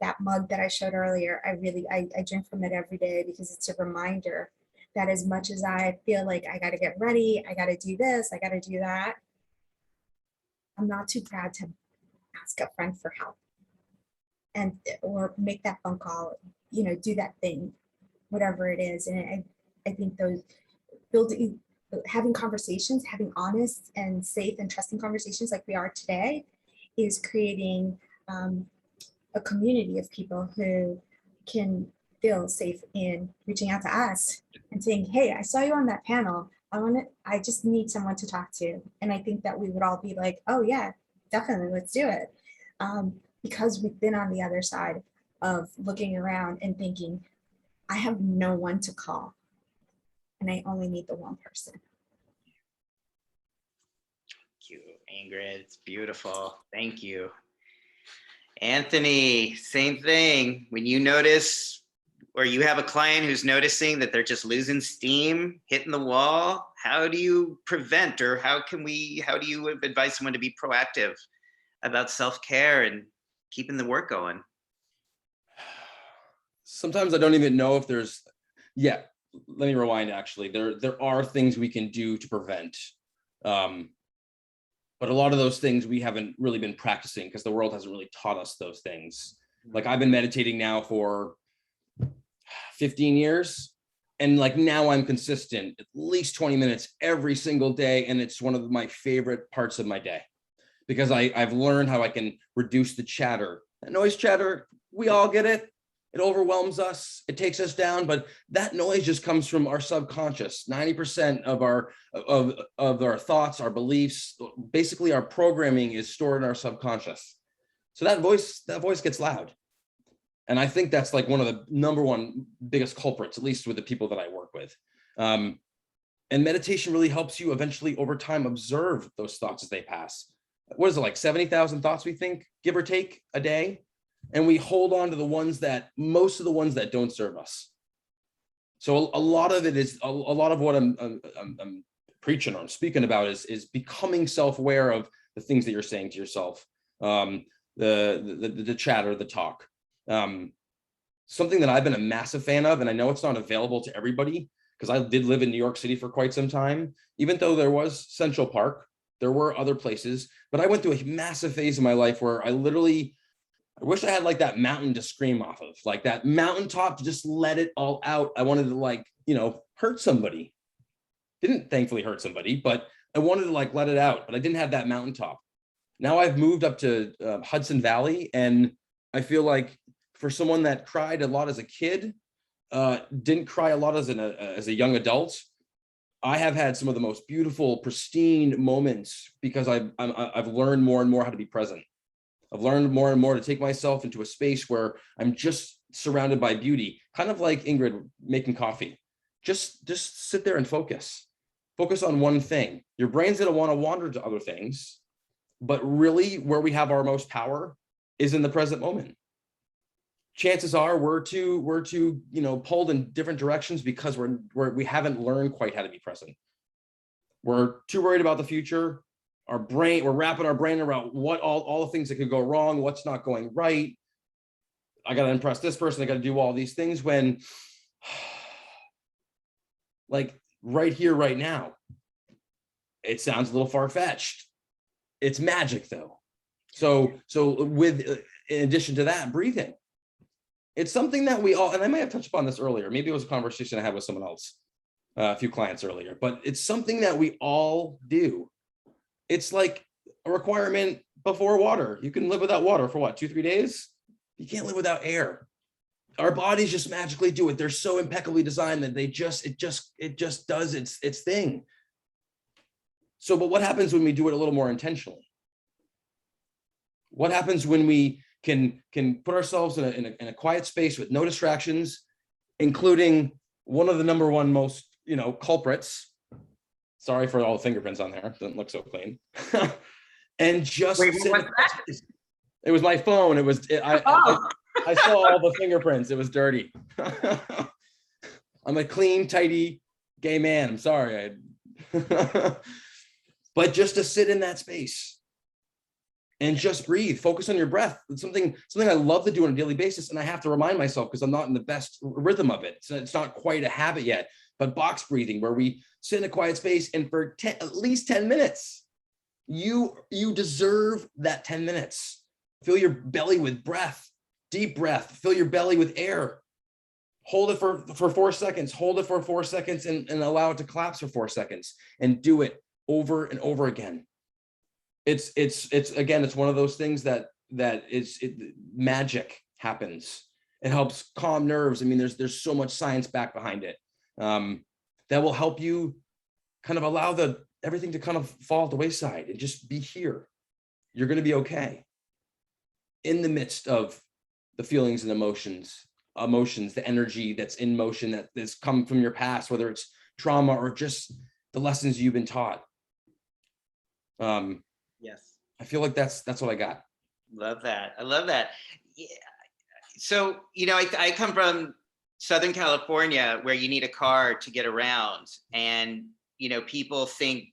that mug that I showed earlier, I drink from it every day because it's a reminder that as much as I feel like I got to get ready, I got to do this, I got to do that, I'm not too proud to ask a friend for help. Or make that phone call, do that thing, whatever it is. And I think those having conversations, having honest and safe and trusting conversations like we are today is creating a community of people who can feel safe in reaching out to us and saying, hey, I saw you on that panel. I just need someone to talk to. And I think that we would all be like, oh yeah, definitely, let's do it. Because we've been on the other side of looking around and thinking, I have no one to call and I only need the one person. Thank you, Ingrid. It's beautiful. Thank you. Anthony, same thing. When you notice, or you have a client who's noticing that they're just losing steam, hitting the wall, how do you prevent, or how do you advise someone to be proactive about self-care and keeping the work going? Sometimes I don't even know if there's, let me rewind actually. There are things we can do to prevent. But a lot of those things we haven't really been practicing because the world hasn't really taught us those things. Like I've been meditating now for 15 years. And like now I'm consistent, at least 20 minutes every single day. And it's one of my favorite parts of my day because I've learned how I can reduce the chatter. That noise chatter, we all get it. It overwhelms us. It takes us down, but that noise just comes from our subconscious. 90% of our thoughts, our beliefs, basically our programming is stored in our subconscious. So that voice gets loud. And I think that's like one of the number one biggest culprits, at least with the people that I work with. And meditation really helps you eventually over time observe those thoughts as they pass. What is it, like 70,000 thoughts we think, give or take, a day? And we hold on to most of the ones that don't serve us. So a lot of it is, a lot of what I'm preaching or I'm speaking about is becoming self-aware of the things that you're saying to yourself, the chatter, the talk. Something that I've been a massive fan of, and I know it's not available to everybody, because I did live in New York City for quite some time, even though there was Central Park, there were other places, but I went through a massive phase in my life where I wish I had like that mountain to scream off of, like that mountaintop to just let it all out. I wanted to hurt somebody. Didn't thankfully hurt somebody, but I wanted to let it out, but I didn't have that mountaintop. Now I've moved up to Hudson Valley, and I feel like for someone that cried a lot as a kid, didn't cry a lot as a young adult, I have had some of the most beautiful, pristine moments because I've learned more and more how to be present. I've learned more and more to take myself into a space where I'm just surrounded by beauty, kind of like Ingrid making coffee. Just sit there and focus on one thing. Your brain's going to want to wander to other things, but really where we have our most power is in the present moment. Chances are we're too pulled in different directions because we haven't learned quite how to be present. We're too worried about the future. We're wrapping our brain around what all the things that could go wrong, what's not going right. I got to impress this person. I got to do all these things when like right here, right now, it sounds a little far-fetched. It's magic though. So with, in addition to that, breathing. It's something that we all, and I might have touched upon this earlier. Maybe it was a conversation I had with someone else, a few clients earlier, but it's something that we all do. It's like a requirement before water. You can live without water for what, 2-3 days? You can't live without air. Our bodies just magically do it. They're so impeccably designed that it just does its thing. So, but what happens when we do it a little more intentionally? What happens when we can put ourselves in a quiet space with no distractions, including one of the number one most, culprits. Sorry for all the fingerprints on there. Doesn't look so clean. And just Wait, what's that? It was my phone. I saw all the fingerprints. It was dirty. I'm a clean, tidy gay man. I'm sorry. But just to sit in that space and just breathe, focus on your breath. It's something I love to do on a daily basis. And I have to remind myself because I'm not in the best rhythm of it. So it's not quite a habit yet, but box breathing, where we sit in a quiet space and for at least 10 minutes, you deserve that 10 minutes. Fill your belly with breath, deep breath, fill your belly with air. Hold it for 4 seconds, hold it for 4 seconds and allow it to collapse for 4 seconds, and do it over and over again. It's again, it's one of those things that magic happens. It helps calm nerves. I mean, there's so much science back behind it that will help you kind of allow everything to kind of fall at the wayside and just be here. You're going to be okay in the midst of the feelings and emotions, the energy that's in motion that has come from your past, whether it's trauma or just the lessons you've been taught. Yes. I feel like that's what I got. Love that. I love that. Yeah. So, I come from Southern California, where you need a car to get around. And, people think,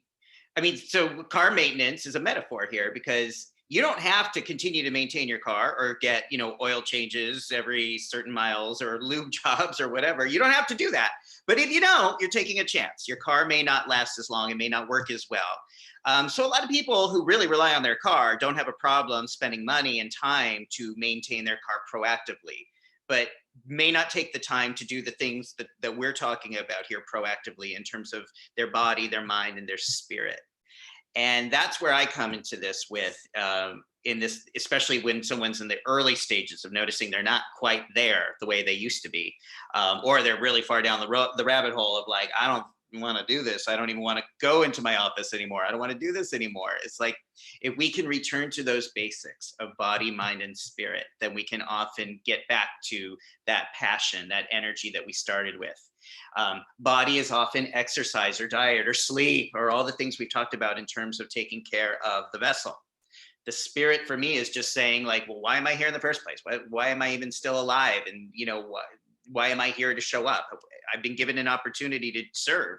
so car maintenance is a metaphor here, because you don't have to continue to maintain your car or get, oil changes every certain miles or lube jobs or whatever. You don't have to do that. But if you don't, you're taking a chance. Your car may not last as long. It may not work as well. So a lot of people who really rely on their car don't have a problem spending money and time to maintain their car proactively, but may not take the time to do the things that we're talking about here proactively in terms of their body, their mind, and their spirit. And that's where I come into this with, especially when someone's in the early stages of noticing they're not quite there the way they used to be, or they're really far down the rabbit hole of like, I don't want to do this. I don't even want to go into my office anymore. I don't want to do this anymore. It's like, if we can return to those basics of body, mind, and spirit, then we can often get back to that passion, that energy that we started with. Body is often exercise or diet or sleep or all the things we've talked about in terms of taking care of the vessel. The spirit for me is just saying like, well, why am I here in the first place? Why am I even still alive? And why am I here to show up? I've been given an opportunity to serve.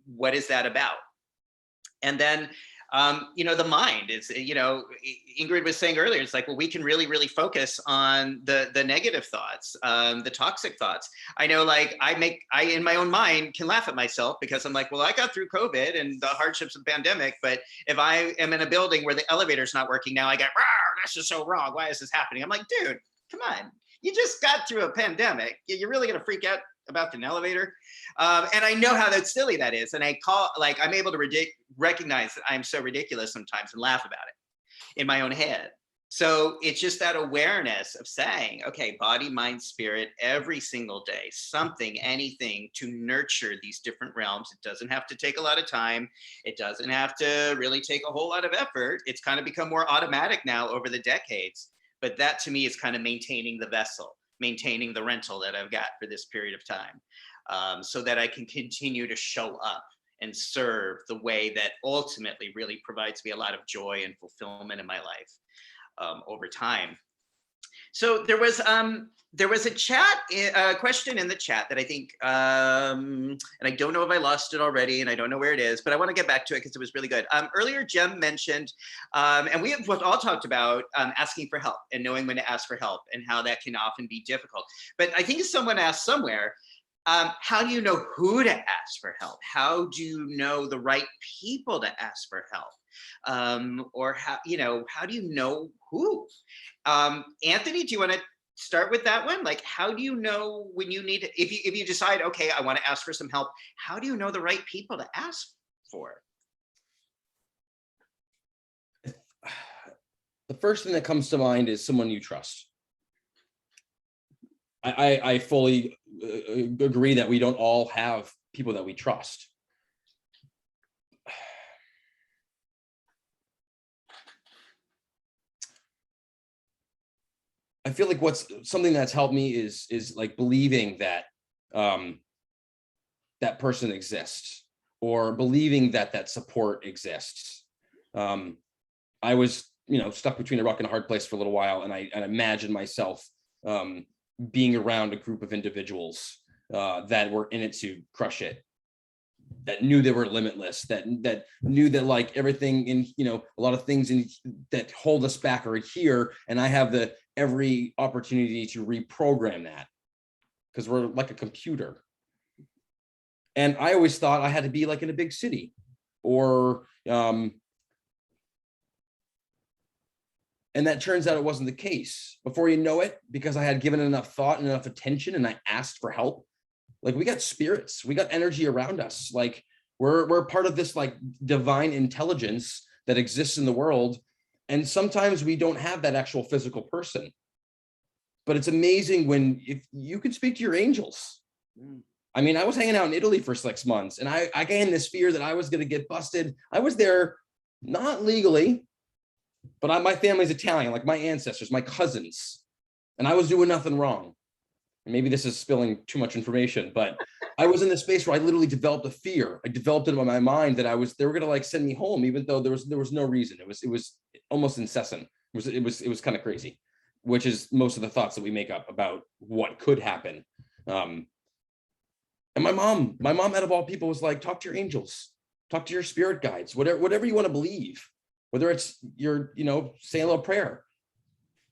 What is that about? And then, the mind is, Ingrid was saying earlier, it's like, well, we can really, really focus on the negative thoughts, the toxic thoughts. I know, like I in my own mind can laugh at myself because I'm like, well, I got through COVID and the hardships of the pandemic, but if I am in a building where the elevator's not working now, I get, this is so wrong. Why is this happening? I'm like, dude, come on. You just got through a pandemic. You're really going to freak out about an elevator? And I know how silly that is. And I'm able to recognize that I'm so ridiculous sometimes and laugh about it in my own head. So it's just that awareness of saying, okay, body, mind, spirit, every single day, something, anything to nurture these different realms. It doesn't have to take a lot of time. It doesn't have to really take a whole lot of effort. It's kind of become more automatic now over the decades. But that to me is kind of maintaining the vessel, maintaining the rental that I've got for this period of time, so that I can continue to show up and serve the way that ultimately really provides me a lot of joy and fulfillment in my life over time. So there was a question in the chat that I think, and I don't know if I lost it already, and I don't know where it is, but I want to get back to it because it was really good. Earlier, Jem mentioned, and we have all talked about asking for help and knowing when to ask for help and how that can often be difficult. But I think someone asked somewhere, how do you know who to ask for help? How do you know the right people to ask for help? Or how do you know who? Anthony, do you want to start with that one? Like, how do you know when you need, if you decide, okay, I want to ask for some help, how do you know the right people to ask for? The first thing that comes to mind is someone you trust. I fully agree that we don't all have people that we trust. I feel like what's something that's helped me is like believing that that person exists, or believing that that support exists. I was, stuck between a rock and a hard place for a little while, and I imagined myself being around a group of individuals that were in it to crush it, that knew they were limitless, that knew that like everything in, a lot of things in that hold us back are here, and I have every opportunity to reprogram that, because we're like a computer. And I always thought I had to be like in a big city, or and that turns out it wasn't the case. Before you know it, because I had given enough thought and enough attention, and I asked for help, like we got spirits, we got energy around us. Like we're part of this like divine intelligence that exists in the world. And sometimes we don't have that actual physical person, but it's amazing if you could speak to your angels. I mean, I was hanging out in Italy for 6 months, and I gained this fear that I was going to get busted. I was there not legally, but my family's Italian, like my ancestors, my cousins, and I was doing nothing wrong. And maybe this is spilling too much information, but I was in this space where I literally developed a fear. I developed it in my mind that they were going to like send me home, even though there was no reason. It was almost incessant. It was kind of crazy, which is most of the thoughts that we make up about what could happen. And my mom out of all people was like, talk to your angels, talk to your spirit guides, whatever you want to believe, whether it's your, say a little prayer.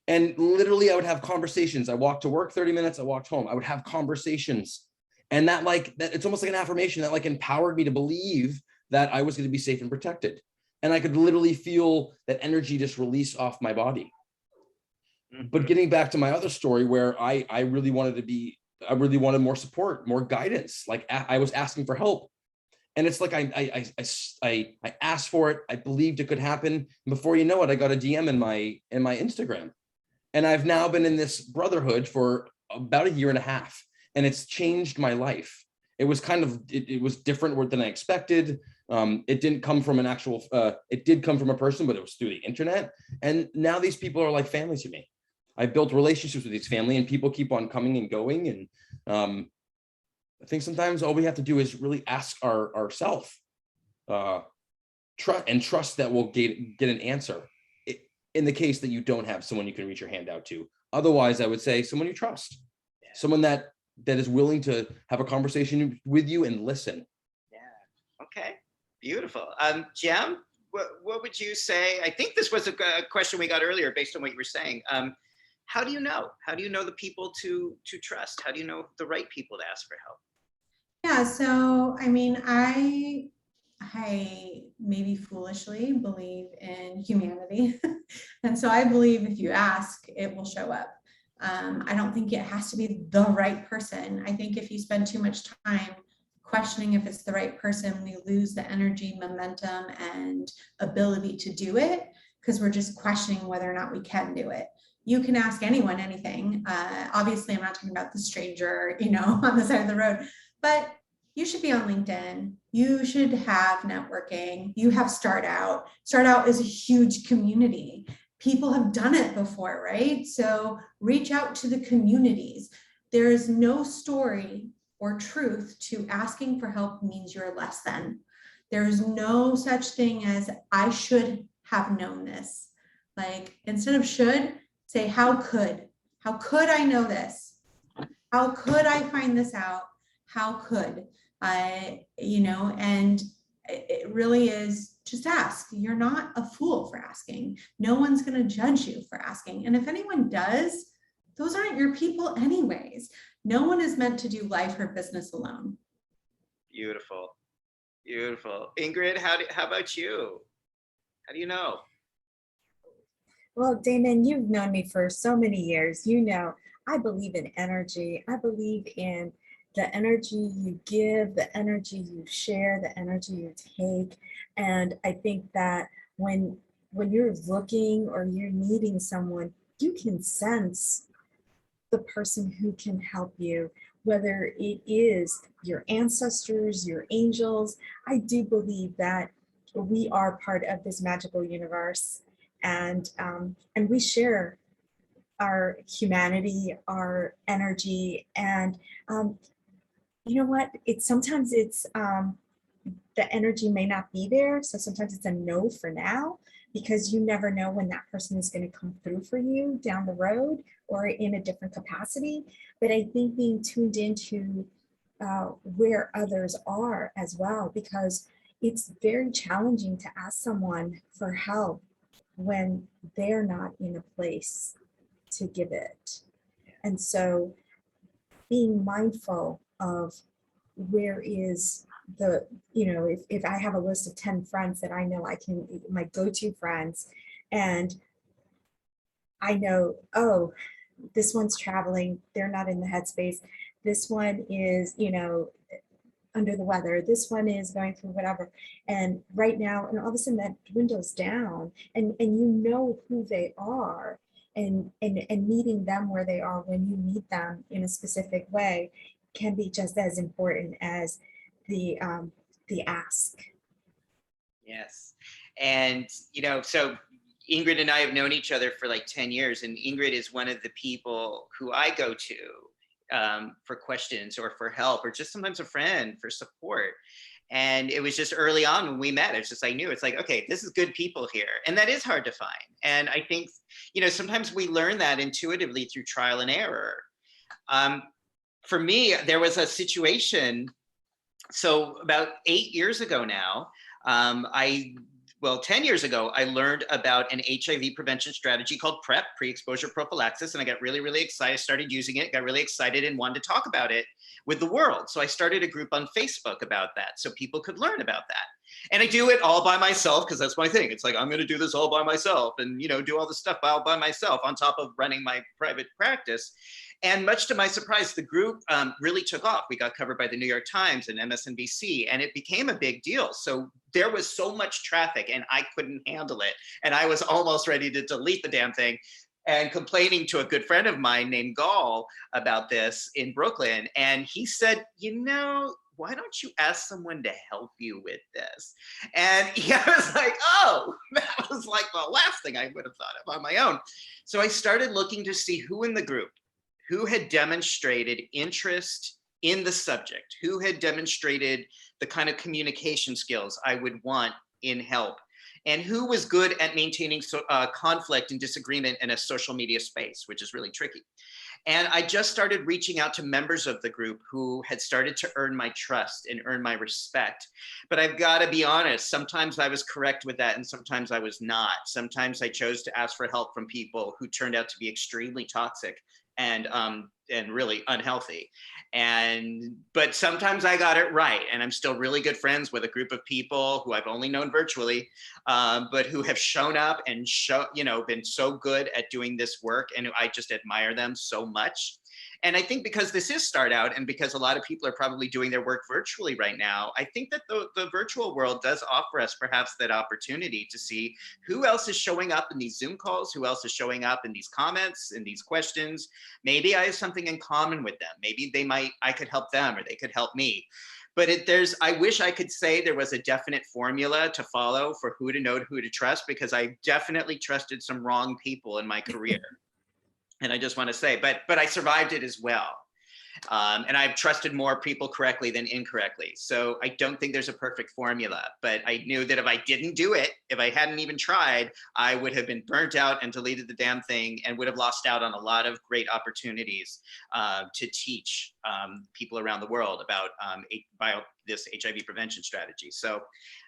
And literally I would have conversations. I walked to work 30 minutes, I walked home, I would have conversations. And that it's almost like an affirmation that like empowered me to believe that I was going to be safe and protected. And I could literally feel that energy just release off my body. But getting back to my other story where I really wanted more support, more guidance. Like I was asking for help. And it's like I asked for it. I believed it could happen. And before you know it, I got a DM in my Instagram. And I've now been in this brotherhood for about a year and a half. And it's changed my life. It was it was different than I expected. It didn't come from it did come from a person, but it was through the internet. And now these people are like family to me. I've built relationships with these family, and people keep on coming and going. And I think sometimes all we have to do is really ask ourselves, trust that we'll get an answer in the case that you don't have someone you can reach your hand out to. Otherwise, I would say someone you trust, someone that is willing to have a conversation with you and listen. Yeah. Okay. Beautiful. Jem, what would you say? I think this was a question we got earlier based on what you were saying. How do you know? How do you know the people to trust? How do you know the right people to ask for help? Yeah, so I mean, I maybe foolishly believe in humanity. And so I believe if you ask, it will show up. I don't think it has to be the right person. I think if you spend too much time questioning if it's the right person, we lose the energy, momentum, and ability to do it, because we're just questioning whether or not we can do it. You can ask anyone anything. Obviously, I'm not talking about the stranger, on the side of the road, but you should be on LinkedIn. You should have networking. You have StartOut. StartOut is a huge community. People have done it before, right? So reach out to the communities. There is no story or truth to asking for help means you're less than. There is no such thing as I should have known this. Like, instead of should, say how could I know this? How could I find this out? How could I, and it really is just ask. You're not a fool for asking. No one's going to judge you for asking. And if anyone does, those aren't your people anyways. No one is meant to do life or business alone. Beautiful. Beautiful. Ingrid, how about you? How do you know? Well, Damon, you've known me for so many years. I believe in energy. I believe in the energy you give, the energy you share, the energy you take. And I think that when when you're looking or you're needing someone, you can sense the person who can help you, whether it is your ancestors, your angels. I do believe that we are part of this magical universe, and we share our humanity, our energy, and you know what? It's sometimes the energy may not be there, so sometimes it's a no for now, because you never know when that person is going to come through for you down the road or in a different capacity. But I think being tuned into where others are as well, because it's very challenging to ask someone for help when they're not in a place to give it. And so being mindful of where is the, if I have a list of 10 friends that I know I can, my go-to friends, and I know, oh, this one's traveling, they're not in the headspace. This one is, under the weather. This one is going through whatever. And right now, and all of a sudden that dwindles down, and you know who they are, and meeting them where they are when you meet them in a specific way can be just as important as the ask. Yes. And, so Ingrid and I have known each other for like 10 years, and Ingrid is one of the people who I go to for questions or for help, or just sometimes a friend for support. And it was just early on when we met, it's just, I knew it's like, okay, this is good people here. And that is hard to find. And I think, sometimes we learn that intuitively through trial and error. For me, there was a situation. So about 8 years ago now, 10 years ago, I learned about an HIV prevention strategy called PrEP, pre-exposure prophylaxis, and I got really, really excited, started using it, got really excited and wanted to talk about it with the world. So I started a group on Facebook about that so people could learn about that. And I do it all by myself because that's my thing. It's like, I'm going to do this all by myself and, do all this stuff all by myself on top of running my private practice. And much to my surprise, the group really took off. We got covered by the New York Times and MSNBC, and it became a big deal. So there was so much traffic and I couldn't handle it. And I was almost ready to delete the damn thing, and complaining to a good friend of mine named Gall about this in Brooklyn. And he said, why don't you ask someone to help you with this? And I was like, oh, that was like the last thing I would have thought of on my own. So I started looking to see who in the group, who had demonstrated interest in the subject, who had demonstrated the kind of communication skills I would want in help, and who was good at maintaining conflict and disagreement in a social media space, which is really tricky. And I just started reaching out to members of the group who had started to earn my trust and earn my respect. But I've got to be honest, sometimes I was correct with that and sometimes I was not. Sometimes I chose to ask for help from people who turned out to be extremely toxic and really unhealthy. But sometimes I got it right. And I'm still really good friends with a group of people who I've only known virtually, but who have shown up and been so good at doing this work. And I just admire them so much. And I think because this is StartOut, and because a lot of people are probably doing their work virtually right now, I think that the virtual world does offer us perhaps that opportunity to see who else is showing up in these Zoom calls, who else is showing up in these comments, in these questions. Maybe I have something in common with them. Maybe I could help them, or they could help me. But I wish I could say there was a definite formula to follow for who to know, who to trust, because I definitely trusted some wrong people in my career. And I just want to say, but I survived it as well. And I've trusted more people correctly than incorrectly. So I don't think there's a perfect formula, but I knew that if I didn't do it, if I hadn't even tried, I would have been burnt out and deleted the damn thing and would have lost out on a lot of great opportunities to teach people around the world about this HIV prevention strategy. So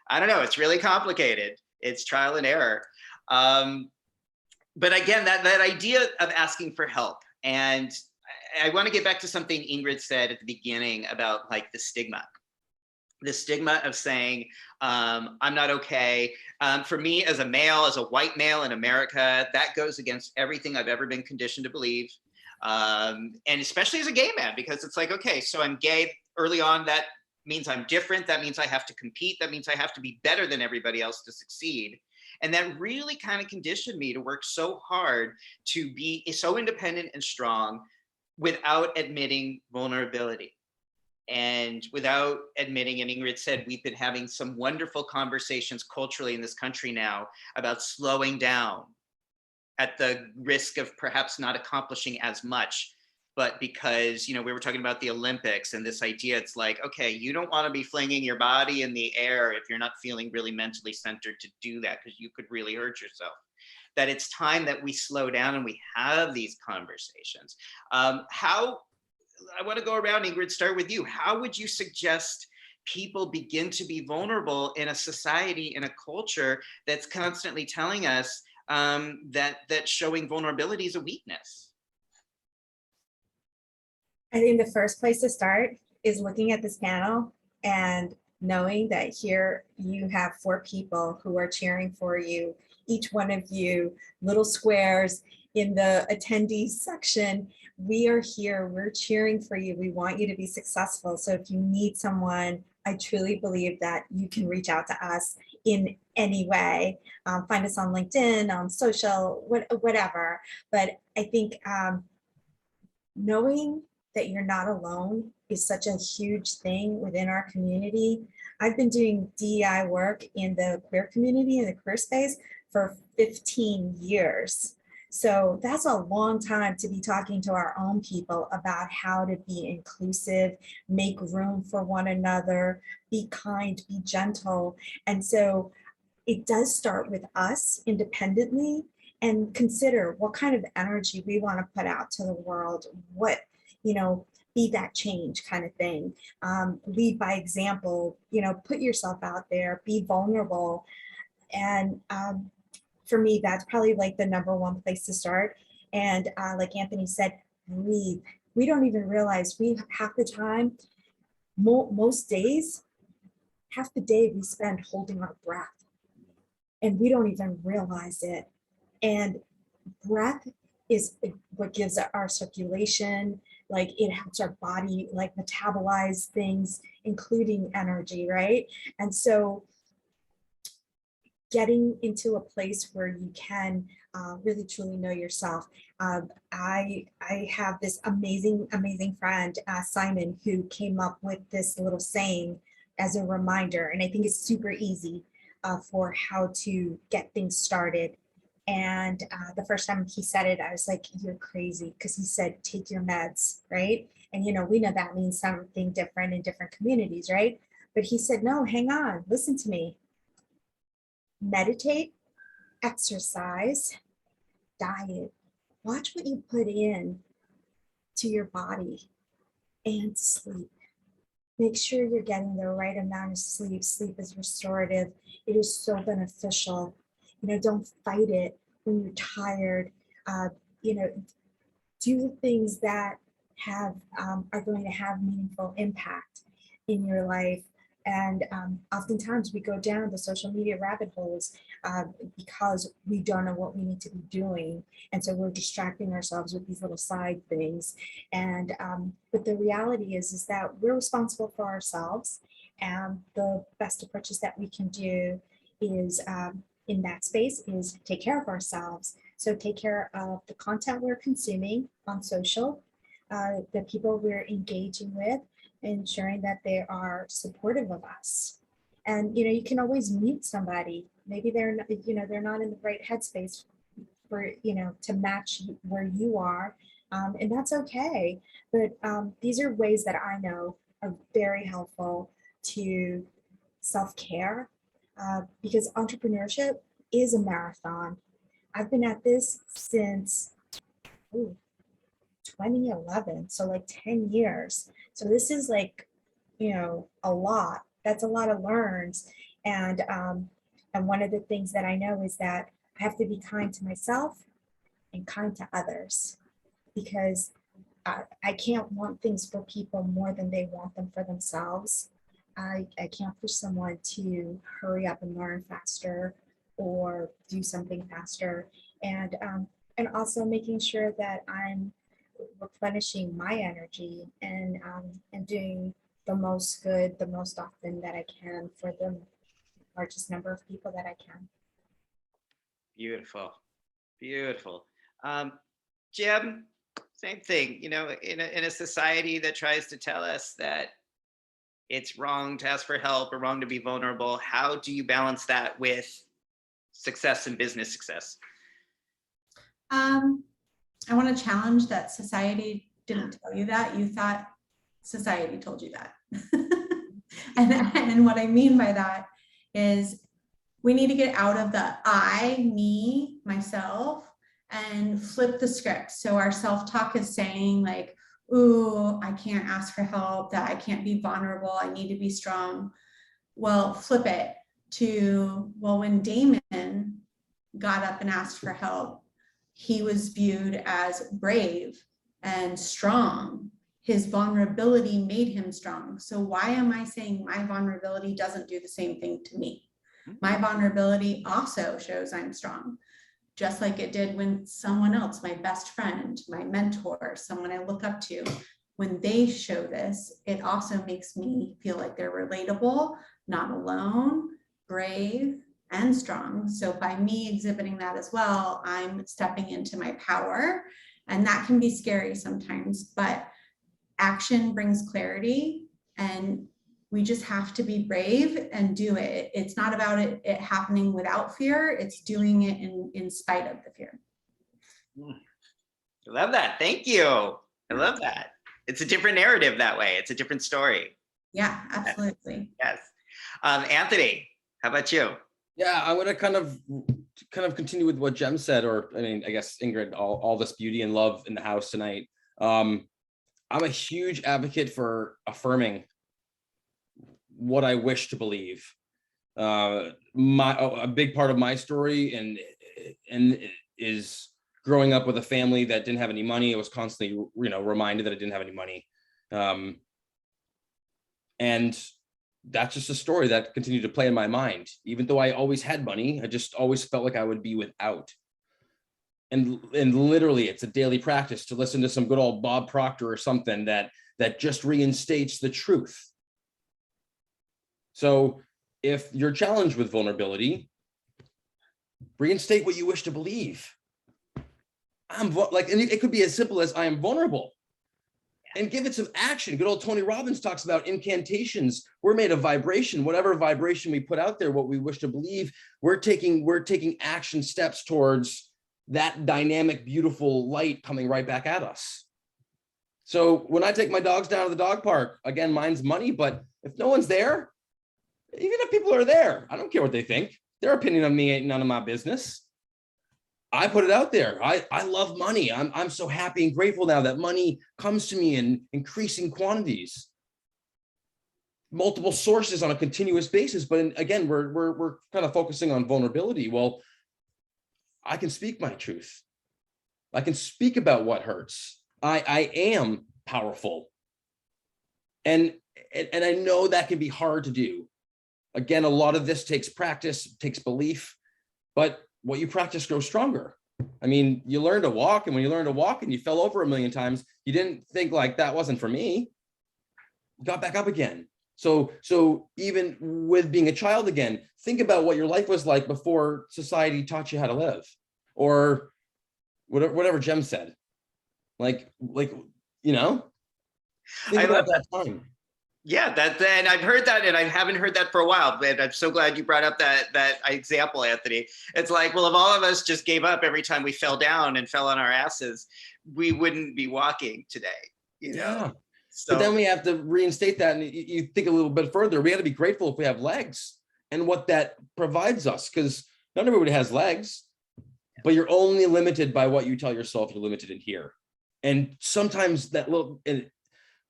I don't know, it's really complicated. It's trial and error. But again, that idea of asking for help, and I want to get back to something Ingrid said at the beginning about like the stigma of saying, I'm not okay. For me as a male, as a white male in America, that goes against everything I've ever been conditioned to believe. And especially as a gay man, because it's like, okay, so I'm gay early on, that means I'm different. That means I have to compete. That means I have to be better than everybody else to succeed. And that really kind of conditioned me to work so hard to be so independent and strong without admitting vulnerability. And without admitting, and Ingrid said, we've been having some wonderful conversations culturally in this country now about slowing down at the risk of perhaps not accomplishing as much. But because, you know, we were talking about the Olympics and this idea, it's like, okay, you don't want to be flinging your body in the air if you're not feeling really mentally centered to do that, because you could really hurt yourself. That it's time that we slow down and we have these conversations. How, I want to go around, Ingrid, start with you. How would you suggest people begin to be vulnerable in a society, in a culture that's constantly telling us that showing vulnerability is a weakness? I think the first place to start is looking at this panel and knowing that here you have 4 people who are cheering for you, each one of you, little squares in the attendees section. We are here, we're cheering for you. We want you to be successful. So if you need someone, I truly believe that you can reach out to us in any way. Find us on LinkedIn, on social, whatever. But I think knowing that you're not alone is such a huge thing within our community. I've been doing DEI work in the queer community, in the queer space, for 15 years. So that's a long time to be talking to our own people about how to be inclusive, make room for one another, be kind, be gentle. And so it does start with us independently, and consider what kind of energy we want to put out to the world. What, you know, be that change kind of thing. Lead by example, you know, put yourself out there, be vulnerable. And for me, that's probably like the #1 place to start. And like Anthony said, breathe. We don't even realize half the time, most days, half the day we spend holding our breath and we don't even realize it. And breath is what gives our circulation, like it helps our body like metabolize things, including energy, right? And so getting into a place where you can really truly know yourself. I have this amazing friend, Simon, who came up with this little saying as a reminder, and I think it's super easy for how to get things started. And the first time he said it, I was like, you're crazy, because he said, take your meds, right? And you know, we know that means something different in different communities, right? But he said, no, hang on, listen to me. Meditate, exercise, diet. Watch what you put in to your body, and sleep. Make sure you're getting the right amount of sleep. Sleep is restorative. It is so beneficial. You know, don't fight it when you're tired. You know, do the things that are going to have meaningful impact in your life. And oftentimes we go down the social media rabbit holes because we don't know what we need to be doing. And so we're distracting ourselves with these little side things. And but the reality is that we're responsible for ourselves. And the best approaches that we can do is in that space is take care of ourselves. So take care of the content we're consuming on social, the people we're engaging with, ensuring that they are supportive of us. And you know, you can always mute somebody. Maybe they're not, you know, they're not in the right headspace for, you know, to match where you are, and that's okay. But these are ways that I know are very helpful to self-care, because entrepreneurship is a marathon. I've been at this since 2011, so like 10 years. So this is like, you know, a lot. That's a lot of learns. And one of the things that I know is that I have to be kind to myself and kind to others, because I can't want things for people more than they want them for themselves. I can't push someone to hurry up and learn faster or do something faster. And also making sure that I'm replenishing my energy and doing the most good, the most often that I can for the largest number of people that I can. Beautiful. Beautiful. Jem, same thing, in a society that tries to tell us that it's wrong to ask for help or wrong to be vulnerable, how do you balance that with success and business success? I want to challenge that society didn't tell you that. You thought society told you that. And what I mean by that is we need to get out of the I, me, myself, and flip the script. So our self-talk is saying like, ooh, I can't ask for help, that I can't be vulnerable, I need to be strong. Well, flip it to, well, when Damon got up and asked for help, he was viewed as brave and strong. His vulnerability made him strong. So why am I saying my vulnerability doesn't do the same thing to me? My vulnerability also shows I'm strong, just like it did when someone else, my best friend, my mentor, someone I look up to, when they show this, it also makes me feel like they're relatable, not alone, brave, and strong. So by me exhibiting that as well, I'm stepping into my power, and that can be scary sometimes, but action brings clarity, and we just have to be brave and do it. It's not about it happening without fear. It's doing it in spite of the fear. I love that. Thank you. I love that. It's a different narrative that way. It's a different story. Yeah, absolutely. Yes. Anthony, how about you? Yeah, I'm gonna kind of continue with what Jem said, or I mean, I guess Ingrid, all this beauty and love in the house tonight. I'm a huge advocate for affirming what I wish to believe. A big part of my story and is growing up with a family that didn't have any money. I was constantly, reminded that I didn't have any money, and that's just a story that continued to play in my mind. Even though I always had money, I just always felt like I would be without. And literally, it's a daily practice to listen to some good old Bob Proctor or something that just reinstates the truth. So if you're challenged with vulnerability, reinstate what you wish to believe. And it could be as simple as I am vulnerable, and give it some action. Good old Tony Robbins talks about incantations. We're made of vibration. Whatever vibration we put out there, what we wish to believe, we're taking action steps towards that dynamic, beautiful light coming right back at us. So when I take my dogs down to the dog park, again, mine's money, but if no one's there, even if people are there, I don't care what they think. Their opinion of me ain't none of my business. I put it out there. I love money. I'm so happy and grateful now that money comes to me in increasing quantities, multiple sources on a continuous basis. But again, we're kind of focusing on vulnerability. Well, I can speak my truth. I can speak about what hurts. I am powerful. And I know that can be hard to do. Again, a lot of this takes practice, takes belief, but what you practice grows stronger. I mean, you learn to walk, and when you learn to walk and you fell over a million times, you didn't think like that wasn't for me. You got back up again. So even with being a child again, think about what your life was like before society taught you how to live, or whatever Jem said. Think about that time. Yeah, and I've heard that, and I haven't heard that for a while, but I'm so glad you brought up that example, Anthony. It's like, well, if all of us just gave up every time we fell down and fell on our asses, we wouldn't be walking today, Yeah. So, but then we have to reinstate that, and you think a little bit further. We got to be grateful if we have legs and what that provides us, because not everybody has legs, but you're only limited by what you tell yourself you're limited in here. And sometimes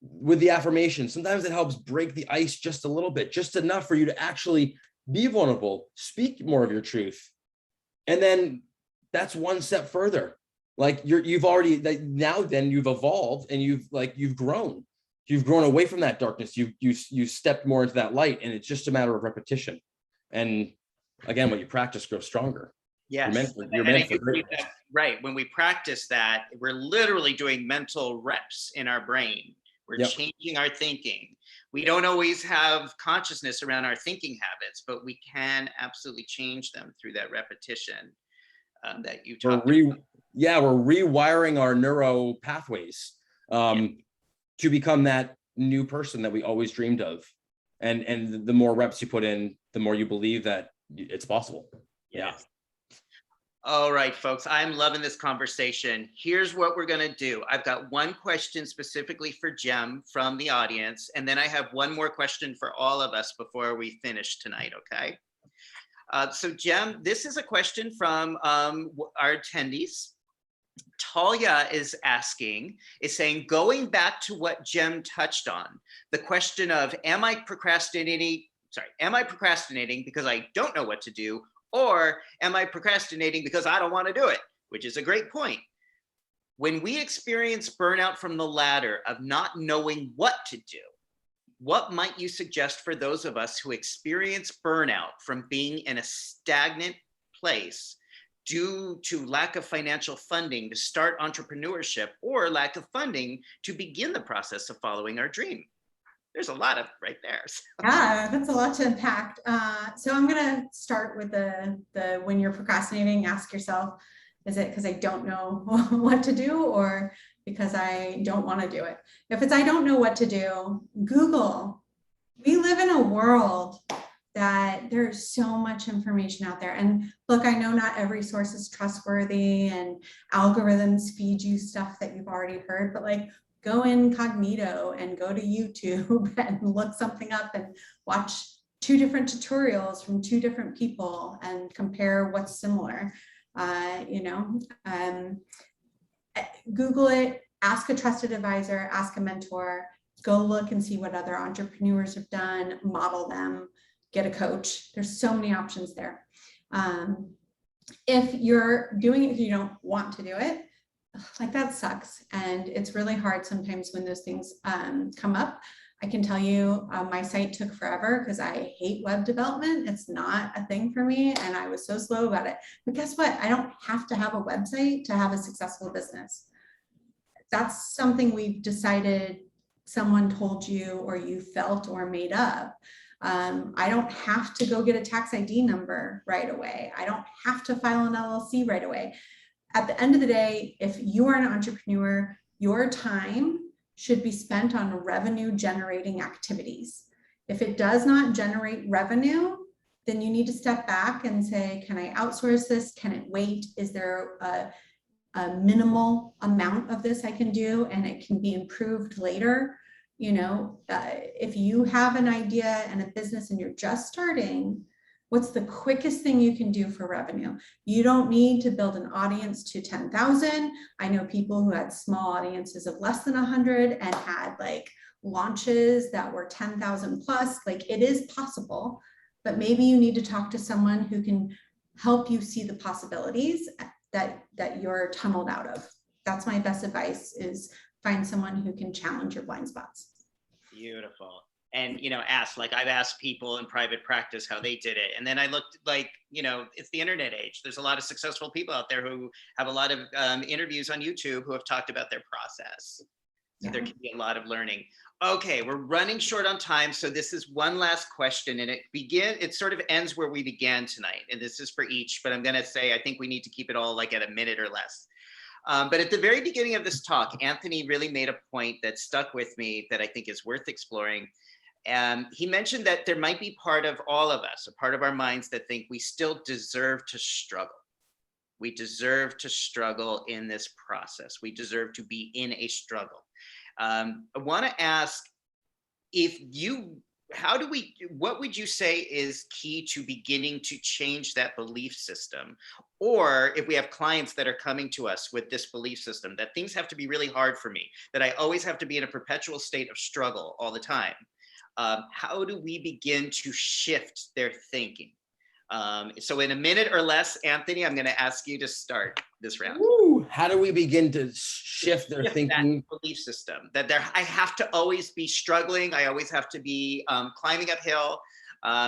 with the affirmation, sometimes it helps break the ice just a little bit, just enough for you to actually be vulnerable, speak more of your truth. And then that's one step further. Like you've already, now then you've evolved, and you've grown. You've grown away from that darkness. You stepped more into that light, and it's just a matter of repetition. And again, when you practice, grow stronger. yes. You're meant for greatness. Right. When we practice that, we're literally doing mental reps in our brain. We're changing our thinking. We don't always have consciousness around our thinking habits, but we can absolutely change them through that repetition. that you we're talked about. we're rewiring our neuro pathways to become that new person that we always dreamed of. And the more reps you put in, the more you believe that it's possible. Yeah. All right, folks, I'm loving this conversation. Here's what we're going to do. I've got one question specifically for Jem from the audience, and then I have one more question for all of us before we finish tonight, okay? So Jem, this is a question from our attendees. Talia is saying, going back to what Jem touched on, the question of, am I procrastinating because I don't know what to do? Or am I procrastinating because I don't want to do it? Which is a great point. When we experience burnout from the latter of not knowing what to do, what might you suggest for those of us who experience burnout from being in a stagnant place due to lack of financial funding to start entrepreneurship or lack of funding to begin the process of following our dream? There's a lot of right there. So. Yeah, that's a lot to unpack. So I'm going to start with the when you're procrastinating, ask yourself, is it because I don't know what to do or because I don't want to do it? If it's I don't know what to do, Google. We live in a world that there's so much information out there. And look, I know not every source is trustworthy and algorithms feed you stuff that you've already heard, but like, go incognito and go to YouTube and look something up and watch 2 different tutorials from 2 different people and compare what's similar. Google it, ask a trusted advisor, ask a mentor, go look and see what other entrepreneurs have done, model them, get a coach. There's so many options there. If you're doing it, if you don't want to do it, like that sucks. And it's really hard sometimes when those things come up. I can tell you my site took forever because I hate web development. It's not a thing for me. And I was so slow about it. But guess what? I don't have to have a website to have a successful business. That's something we've decided someone told you or you felt or made up. I don't have to go get a tax ID number right away. I don't have to file an LLC right away. At the end of the day, if you are an entrepreneur, your time should be spent on revenue generating activities. If it does not generate revenue, then you need to step back and say, can I outsource this? Can it wait? Is there a minimal amount of this I can do and it can be improved later? If you have an idea and a business and you're just starting, what's the quickest thing you can do for revenue? You don't need to build an audience to 10,000. I know people who had small audiences of less than 100 and had like launches that were 10,000 plus. Like it is possible, but maybe you need to talk to someone who can help you see the possibilities that you're tunneled out of. That's my best advice, is find someone who can challenge your blind spots. Beautiful. And, I've asked people in private practice how they did it. And then I looked it's the internet age. There's a lot of successful people out there who have a lot of interviews on YouTube who have talked about their process. So there can be a lot of learning. Okay, we're running short on time. So this is one last question, and it sort of ends where we began tonight. And this is for each, but I'm going to say, I think we need to keep it all like at a minute or less. But at the very beginning of this talk, Anthony really made a point that stuck with me that I think is worth exploring. He mentioned that there might be part of all of us, a part of our minds that think we still deserve to struggle. We deserve to struggle in this process. We deserve to be in a struggle. I want to ask what would you say is key to beginning to change that belief system? Or if we have clients that are coming to us with this belief system, that things have to be really hard for me, that I always have to be in a perpetual state of struggle all the time. How do we begin to shift their thinking? So in a minute or less, Anthony, I'm going to ask you to start this round. Ooh, how do we begin to shift their thinking? That belief system that I have to always be struggling. I always have to be climbing uphill.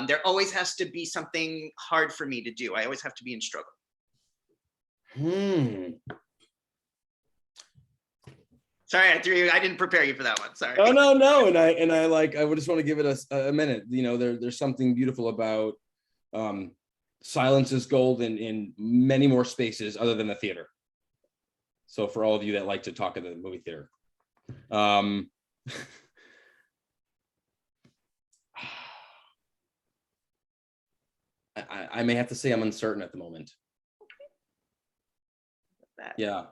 There always has to be something hard for me to do. I always have to be in struggle. Sorry, I didn't prepare you for that one. Sorry. Oh, no. And I would just want to give it a minute. There's something beautiful about silence is gold in many more spaces other than the theater. So for all of you that like to talk at the movie theater. I may have to say I'm uncertain at the moment. Yeah,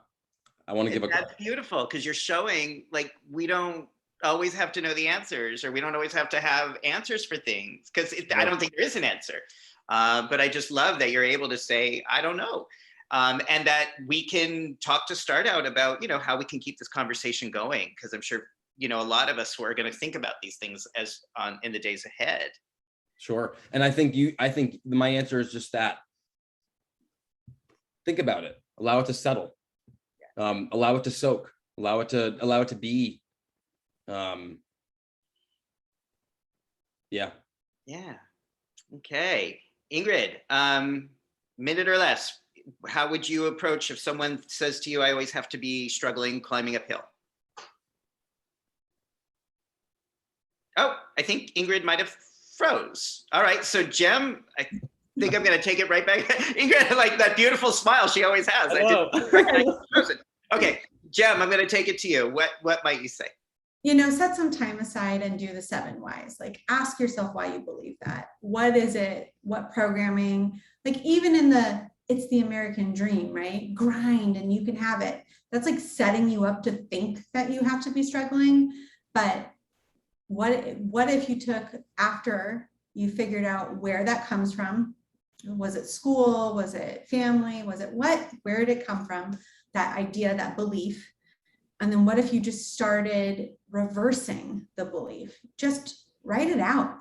I want to give a. That's beautiful, because you're showing like we don't always have to know the answers, or we don't always have to have answers for things, because I don't think there is an answer. But I just love that you're able to say, I don't know. And that we can talk to StartOut about, you know, how we can keep this conversation going, because I'm sure, you know, a lot of us are going to think about these things as in the days ahead. Sure. And I think my answer is just that. Think about it. Allow it to settle. Allow it to soak. Allow it to be. Yeah. Yeah. Okay. Ingrid, minute or less, how would you approach if someone says to you, I always have to be struggling climbing uphill? Oh, I think Ingrid might have froze. All right. So Jem, I think I'm going to take it right back. Ingrid, like that beautiful smile she always has. Okay. Jem, I'm going to take it to you. What might you say? You know, set some time aside and do the 7 whys. Like, ask yourself why you believe that. What is it? What programming? Like, even in it's the American dream, right? Grind and you can have it. That's like setting you up to think that you have to be struggling. But what if you took, after you figured out where that comes from? Was it school? Was it family? Was it what? Where did it come from? That idea, that belief. And then what if you just started reversing the belief? Just write it out,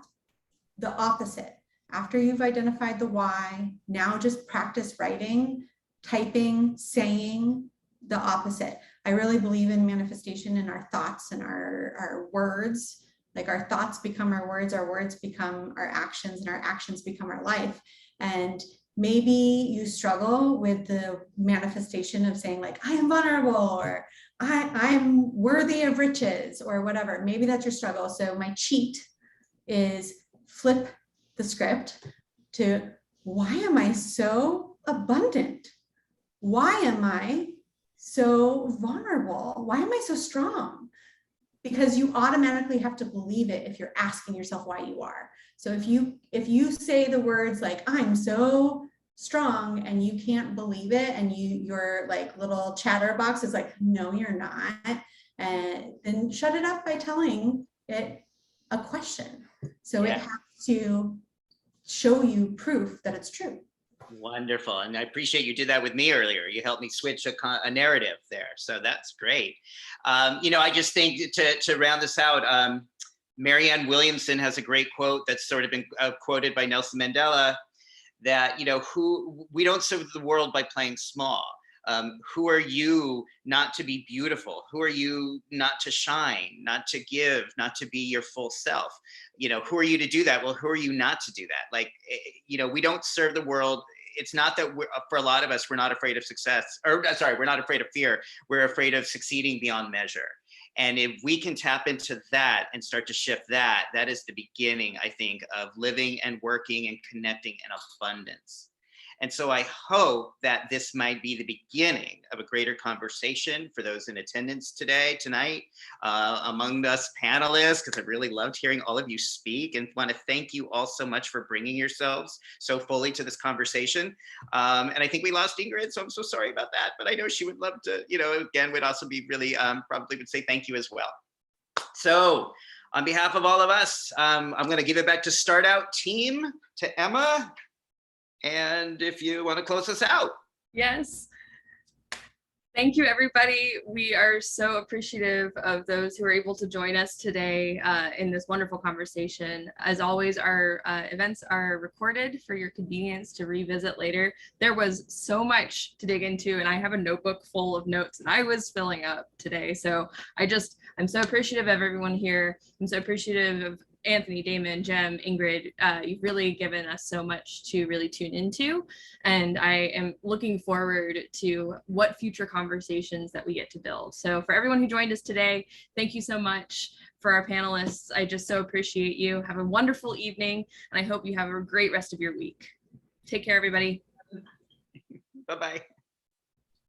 the opposite. After you've identified the why, now just practice writing, typing, saying the opposite. I really believe in manifestation in our thoughts and our words. Like, our thoughts become our words become our actions, and our actions become our life. And maybe you struggle with the manifestation of saying, like, I am vulnerable, or I'm worthy of riches, or whatever. Maybe that's your struggle. So my cheat is flip the script to, why am I so abundant? Why am I so vulnerable? Why am I so strong? Because you automatically have to believe it if you're asking yourself why you are. So if you say the words like, I'm so strong, and you can't believe it, and your like little chatterbox is like, no, you're not, and then shut it up by telling it a question. So it has to show you proof that it's true. Wonderful. And I appreciate you did that with me earlier. You helped me switch a narrative there. So that's great. You know, I just think to round this out, Marianne Williamson has a great quote that's sort of been quoted by Nelson Mandela, that, you know, we don't serve the world by playing small. Who are you not to be beautiful? Who are you not to shine, not to give, not to be your full self? You know, who are you to do that? Well, who are you not to do that? Like, you know, we don't serve the world. It's not that for a lot of us, we're not afraid of success, or sorry, we're not afraid of fear. We're afraid of succeeding beyond measure. And if we can tap into that and start to shift that, that is the beginning, I think, of living and working and connecting in abundance. And so I hope that this might be the beginning of a greater conversation for those in attendance tonight, among us panelists, because I really loved hearing all of you speak, and want to thank you all so much for bringing yourselves so fully to this conversation. And I think we lost Ingrid, so I'm so sorry about that, but I know she would love to, you know, again, would also be really, probably would say thank you as well. So on behalf of all of us, I'm going to give it back to StartOut team, to Emma. And if you want to close us out. Yes. Thank you, everybody. We are so appreciative of those who are able to join us today in this wonderful conversation. As always, our events are recorded for your convenience to revisit later. There was so much to dig into, and I have a notebook full of notes that I was filling up today. So I'm so appreciative of everyone here. I'm so appreciative of Anthony, Damon, Jem, Ingrid. You've really given us so much to really tune into, and I am looking forward to what future conversations that we get to build. So for everyone who joined us today, thank you so much. For our panelists, I just so appreciate you. Have a wonderful evening, and I hope you have a great rest of your week. Take care, everybody. Bye-bye.